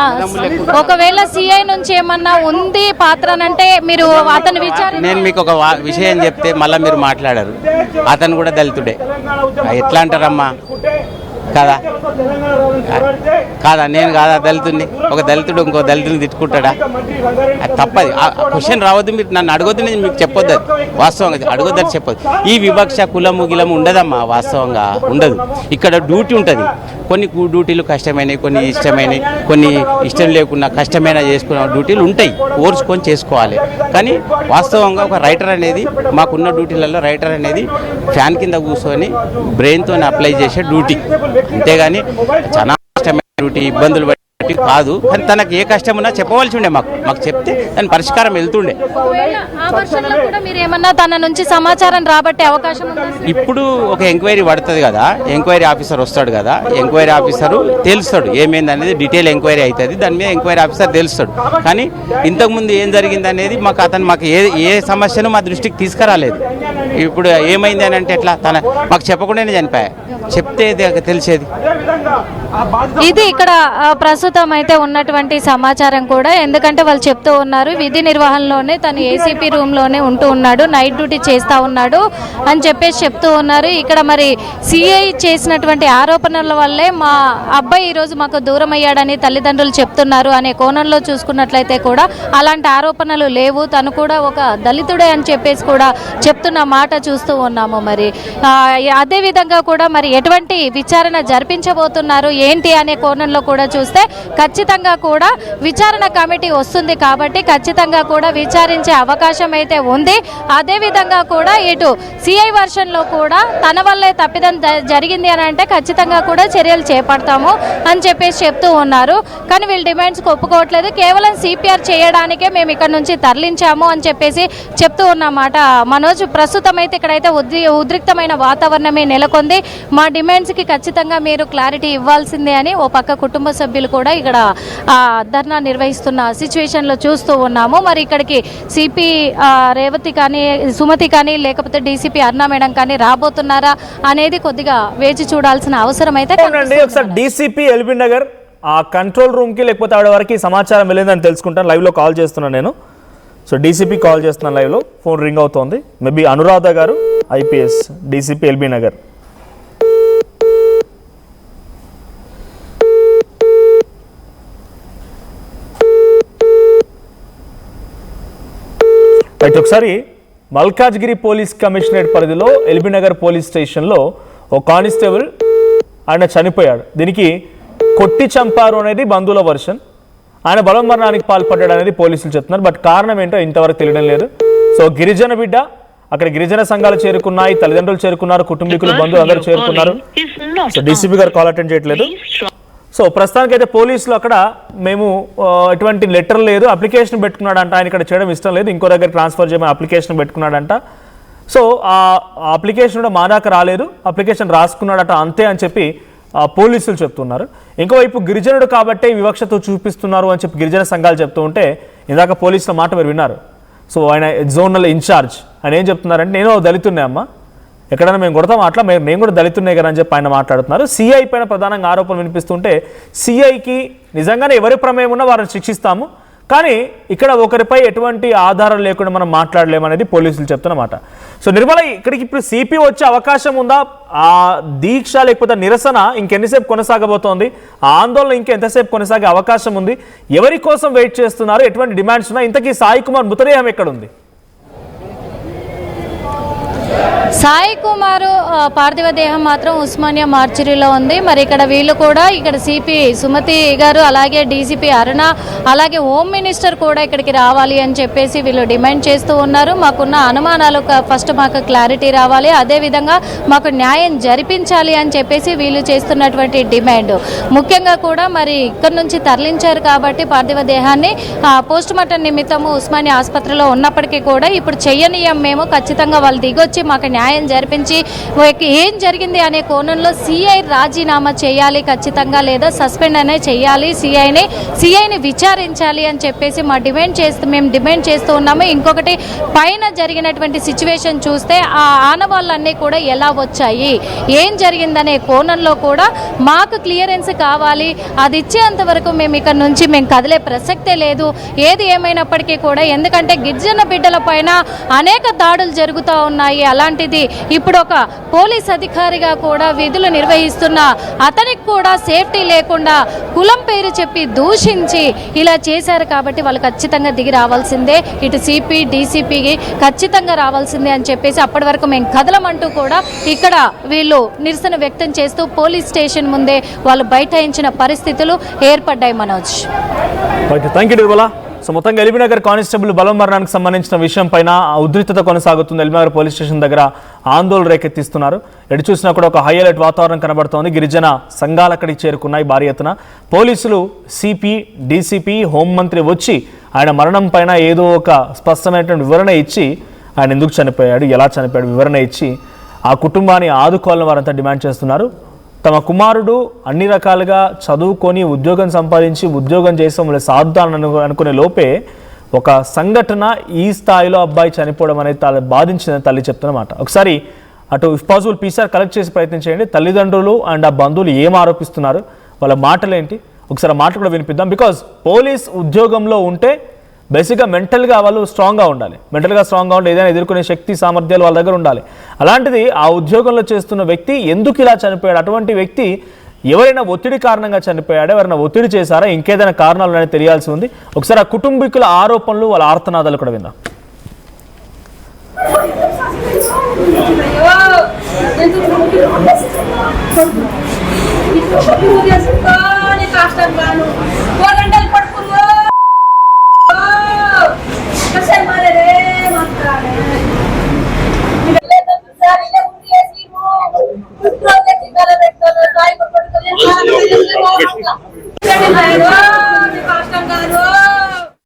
ఒకవేళ సిఐ నుంచి ఏమన్నా ఉంది పాత్ర అంటే మీరు అతని విచారణ. నేను మీకు ఒక విషయం చెప్తే మళ్ళీ మీరు మాట్లాడారు, అతను కూడా దళితుడే. ఎట్లా అంటారమ్మా? కాదా? నేను కాదా దళితుడిని? ఒక దళితుడు ఇంకో దళితుని తిట్టుకుంటాడా? అది తప్పది. ఆ క్వశ్చన్ రావద్దు, మీరు నన్ను అడగొద్దు, నేను మీకు చెప్పొద్దు, అది వాస్తవంగా అడగొద్దని చెప్పొద్దు. ఈ వివక్ష కులము గిలము ఉండదమ్మా, వాస్తవంగా ఉండదు. ఇక్కడ డ్యూటీ ఉంటుంది, కొన్ని డ్యూటీలు కష్టమైనవి, కొన్ని ఇష్టమైనవి, కొన్ని ఇష్టం లేకుండా కష్టమైన చేసుకున్న డ్యూటీలు ఉంటాయి, ఓర్చుకొని చేసుకోవాలి. కానీ వాస్తవంగా ఒక రైటర్ అనేది, మాకున్న డ్యూటీలలో రైటర్ అనేది ఫ్యాన్ కింద కూర్చొని బ్రెయిన్తో అప్లై చేసే డ్యూటీ, అంతేగాని చాలా కష్టమైన డ్యూటీ, ఇబ్బందులు పట్టి కాదు. కానీ తనకు ఏ కష్టం ఉన్నా చెప్పవలసి ఉండే, మాకు చెప్తే దాని పరిష్కారం వెళ్తుండే. తన నుంచి సమాచారం రాబట్టే అవకాశం ఉంది. ఇప్పుడు ఒక ఎంక్వైరీ పడుతుంది కదా, ఎంక్వైరీ ఆఫీసర్ వస్తాడు కదా, ఎంక్వైరీ ఆఫీసరు తెలుస్తాడు ఏమైంది అనేది, డీటెయిల్ ఎంక్వైరీ అవుతుంది, దాని మీద ఎంక్వైరీ ఆఫీసర్ తెలుస్తాడు. కానీ ఇంతకుముందు ఏం జరిగింది అనేది మాకు ఏ సమస్యను మా దృష్టికి తీసుకురాలేదు. ఇప్పుడు ఏమైంది అని అంటే ఎట్లా, మాకు చెప్పకుండానే చనిపోయా, చెప్తే తెలిసేది. ఇది ఇక్కడ ప్రస్తుతం అయితే ఉన్నటువంటి సమాచారం కూడా. ఎందుకంటే వాళ్ళు చెప్తూ ఉన్నారు విధి నిర్వహణలోనే తను ఏసీపీ రూమ్లోనే ఉంటూ ఉన్నాడు, నైట్ డ్యూటీ చేస్తూ ఉన్నాడు అని చెప్పేసి చెప్తూ ఉన్నారు. ఇక్కడ మరి సిఐ చేసినటువంటి ఆరోపణల వల్లే మా అబ్బాయి ఈరోజు మాకు దూరం అయ్యాడని తల్లిదండ్రులు చెప్తున్నారు అనే కోణంలో చూసుకున్నట్లయితే కూడా అలాంటి ఆరోపణలు లేవు, తను కూడా ఒక దళితుడే అని చెప్పేసి కూడా చెప్తున్న మాట చూస్తూ ఉన్నాము. మరి అదేవిధంగా కూడా మరి ఎటువంటి విచారణ జరిపించబోతున్నారు ఏంటి అనే కోణంలో కూడా చూస్తే ఖచ్చితంగా కూడా విచారణ కమిటీ వస్తుంది కాబట్టి ఖచ్చితంగా కూడా విచారించే అవకాశం అయితే ఉంది. అదేవిధంగా కూడా ఇటు సిఐ వర్షన్లో కూడా తన వల్లే తప్పిదం జరిగింది అని అంటే ఖచ్చితంగా కూడా చర్యలు చేపడతాము అని చెప్పేసి చెప్తూ ఉన్నారు. కానీ వీళ్ళు డిమాండ్స్కి ఒప్పుకోవట్లేదు, కేవలం సిపిఆర్ చేయడానికే మేము ఇక్కడ నుంచి తరలించాము అని చెప్పేసి చెప్తూ ఉన్నమాట. మనోజ్, ప్రస్తుతం అయితే ఇక్కడైతే ఉద్రిక్తమైన వాతావరణమే నెలకొంది. మా డిమాండ్స్కి ఖచ్చితంగా మీరు క్లారిటీ ఇవ్వాల్సిందే అని ఓ పక్క కుటుంబ సభ్యులు కూడా ఇక్కడ ధర్నా నిర్వహిస్తున్న సిచ్యువేషన్లో చూస్తూ ఉన్నాము. మరి ఇక్కడికి సిపి రేవతి కానీ, సుమతి కానీ, లేకపోతే డీసీపీ అరుణ మేడం కానీ రాబోతున్నారా అనేది కొద్దిగా వేచి చూడాల్సిన అవసరం అయితే ఒకసారి డీసీపీ ఎల్బీ నగర్ ఆ కంట్రోల్ రూమ్కి లేకపోతే ఆవిడ వరకు సమాచారం వెళ్ళిందని తెలుసుకుంటాను. లైవ్లో కాల్ చేస్తున్నాను నేను. సో డీసీపీ కాల్ చేస్తున్నాను, లైవ్లో ఫోన్ రింగ్ అవుతోంది. మేబీ అనురాధ గారు, ఐపీఎస్, డీసీపీ ఎల్బీ నగర్. అయితే ఒకసారి మల్కాజ్గిరి పోలీస్ కమిషనరేట్ పరిధిలో ఎల్బీ నగర్ పోలీస్ స్టేషన్లో ఓ కానిస్టేబుల్ ఆయన చనిపోయాడు. దీనికి కొట్టి చంపారు అనేది బంధువుల వర్షన్. ఆయన బలవన్మరణానికి పాల్పడ్డాడు అనేది పోలీసులు చెప్తున్నారు. బట్ కారణం ఏంటో ఇంతవరకు తెలియడం లేదు. సో గిరిజన బిడ్డ, అక్కడ గిరిజన సంఘాలు చేరుకున్నాయి, తల్లిదండ్రులు చేరుకున్నారు, కుటుంబీకులు, బంధువులు అందరూ చేరుకున్నారు. సో డీసీపీ గారు కాల్ అటెండ్ చేయట్లేదు. సో ప్రస్తుతానికైతే పోలీసులు అక్కడ మేము ఎటువంటి లెటర్ లేదు, అప్లికేషన్ పెట్టుకున్నాడంట. ఆయన ఇక్కడ చేయడం ఇష్టం లేదు, ఇంకో దగ్గర ట్రాన్స్ఫర్ చేయమని అప్లికేషన్ పెట్టుకున్నాడంట. సో ఆ అప్లికేషన్ కూడా మా దాకా రాలేదు, అప్లికేషన్ రాసుకున్నాడట అంతే అని చెప్పి పోలీసులు చెప్తున్నారు. ఇంకోవైపు గిరిజనుడు కాబట్టే వివక్షతో చూపిస్తున్నారు అని చెప్పి గిరిజన సంఘాలు చెప్తూ ఉంటే ఇందాక పోలీసుల మాట మీరు విన్నారు. సో ఆయన జోనల్ ఇన్ఛార్జ్ ఆయన ఏం చెప్తున్నారంటే, నేను దళితున్నే అమ్మ, ఎక్కడైనా మేము కొడతాం అట్లా, నేను కూడా దళితున్నే కదా అని చెప్పి ఆయన మాట్లాడుతున్నారు. సిఐ పైన ప్రధానంగా ఆరోపణలు వినిపిస్తుంటే సిఐకి నిజంగానే ఎవరి ప్రమేయం ఉన్నా వారిని శిక్షిస్తాము, కానీ ఇక్కడ ఒకరిపై ఎటువంటి ఆధారం లేకుండా మనం మాట్లాడలేమనేది పోలీసులు చెప్తున్నమాట. సో నిర్మల, ఇక్కడికి ఇప్పుడు సిపి వచ్చే అవకాశం ఉందా? ఆ దీక్ష లేకపోతే నిరసన ఇంకెన్నిసేపు కొనసాగబోతోంది? ఆ ఆందోళన ఇంకెంతసేపు కొనసాగే అవకాశం ఉంది? ఎవరి కోసం వెయిట్ చేస్తున్నారు? ఎటువంటి డిమాండ్స్ ఉన్నాయి? ఇంతకీ సాయి కుమార్ మృతదేహం ఎక్కడుంది? సాయి కుమార్ పార్థివ దేహం మాత్రం ఉస్మానియా మార్చురీలో ఉంది. మరి ఇక్కడ వీళ్ళు కూడా, ఇక్కడ సిపి సుమతి గారు, అలాగే డీసీపీ అరుణ, అలాగే హోమ్ మినిస్టర్ కూడా ఇక్కడికి రావాలి అని చెప్పేసి వీళ్ళు డిమాండ్ చేస్తూ ఉన్నారు. మాకున్న అనుమానాలు ఫస్ట్ మాకు క్లారిటీ రావాలి, అదేవిధంగా మాకు న్యాయం జరిపించాలి అని చెప్పేసి వీళ్ళు చేస్తున్నటువంటి డిమాండ్. ముఖ్యంగా కూడా మరి ఇక్కడ నుంచి తరలించారు కాబట్టి పార్థివ దేహాన్ని పోస్ట్ మార్టం నిమిత్తము ఉస్మానియా ఆసుపత్రిలో ఉన్నప్పటికీ కూడా ఇప్పుడు చెయ్యనీయం, మేము ఖచ్చితంగా వాళ్ళు దిగొచ్చి మాకు న్యాయం జరిపించి ఏం జరిగింది అనే కోణంలో సిఐ రాజీనామా చేయాలి ఖచ్చితంగా, లేదా సస్పెండ్ అనే చేయాలి, సిఐని విచారించాలి అని చెప్పేసి మేము డిమాండ్ చేస్తూ ఉన్నాము. ఇంకొకటి, పైన జరిగినటువంటి సిచ్యువేషన్ చూస్తే ఆ ఆనవాళ్ళన్నీ కూడా ఎలా వచ్చాయి, ఏం జరిగిందనే కోణంలో కూడా మాకు క్లియరెన్స్ కావాలి. అది ఇచ్చేంత వరకు మేము ఇక్కడ నుంచి మేము కదిలే ప్రసక్తే లేదు. ఏది ఏమైనప్పటికీ కూడా, ఎందుకంటే గిరిజన బిడ్డల పైన అనేక దాడులు జరుగుతూ ఉన్నాయి. అలాంటిది ఇప్పుడు ఒక పోలీస్ అధికారిగా కూడా విధులు నిర్వహిస్తున్న అతనికి కూడా సేఫ్టీ లేకుండా కులం పేరు చెప్పి దూషించి ఇలా చేశారు కాబట్టి వాళ్ళు ఖచ్చితంగా దిగి రావాల్సిందే, ఇటు సిపి డీసీపీకి ఖచ్చితంగా రావాల్సిందే అని చెప్పేసి అప్పటి వరకు మేము కదలమంటూ కూడా ఇక్కడ వీళ్ళు నిరసన వ్యక్తం చేస్తూ పోలీస్ స్టేషన్ ముందే వాళ్ళు బైఠాయించిన పరిస్థితులు ఏర్పడ్డాయి. Manoj, thank you Nirmala. So మొత్తంగా ఎల్బీ నగర్ కానిస్టేబుల్ బలవన్మరణానికి సంబంధించిన విషయం పైన ఉద్రిక్తత కొనసాగుతుంది. ఎల్బీ నగర్ పోలీస్ స్టేషన్ దగ్గర ఆందోళన రేకెత్తిస్తున్నారు. ఎటు చూసినా కూడా ఒక హై అలర్ట్ వాతావరణం కనబడుతోంది. గిరిజన సంఘాలు అక్కడికి చేరుకున్నాయి భారీ ఎత్తున. పోలీసులు, సిపి, డీసీపీ, హోంమంత్రి వచ్చి ఆయన మరణం పైన ఏదో ఒక స్పష్టమైనటువంటి వివరణ ఇచ్చి, ఆయన ఎందుకు చనిపోయాడు, ఎలా చనిపోయాడు వివరణ ఇచ్చి ఆ కుటుంబాన్ని ఆదుకోవాలని వారంతా డిమాండ్ చేస్తున్నారు. తమ కుమారుడు అన్ని రకాలుగా చదువుకొని ఉద్యోగం సంపాదించి ఉద్యోగం చేసి మళ్ళీ సాధుతానని అనుకునే లోపే ఒక సంఘటన ఈ స్థాయిలో అబ్బాయి చనిపోవడం అనేది బాధించిందని తల్లి చెప్తున్నమాట. ఒకసారి అటు ఇఫ్ పాసిబుల్ పీసీఆర్ కలెక్ట్ చేసి ప్రయత్నం చేయండి. తల్లిదండ్రులు అండ్ ఆ బంధువులు ఏం ఆరోపిస్తున్నారు, వాళ్ళ మాటలేంటి ఒకసారి ఆ మాట కూడా వినిపిద్దాం. బికాజ్ పోలీస్ ఉద్యోగంలో ఉంటే బేసిక్గా మెంటల్గా వాళ్ళు స్ట్రాంగ్గా ఉండాలి. మెంటల్గా స్ట్రాంగ్గా ఉంటే ఏదైనా ఎదుర్కొనే శక్తి సామర్థ్యాలు వాళ్ళ దగ్గర ఉండాలి. అలాంటిది ఆ ఉద్యోగంలో చేస్తున్న వ్యక్తి ఎందుకు ఇలా చనిపోయాడు, అటువంటి వ్యక్తి ఎవరైనా ఒత్తిడి కారణంగా చనిపోయాడా, ఎవరైనా ఒత్తిడి చేశారా, ఇంకేదైనా కారణాలు అనేది తెలియాల్సి ఉంది. ఒకసారి ఆ కుటుంబీకుల ఆరోపణలు వాళ్ళ ఆర్తనాదాలు కూడా విందాం. కష్టం కాదు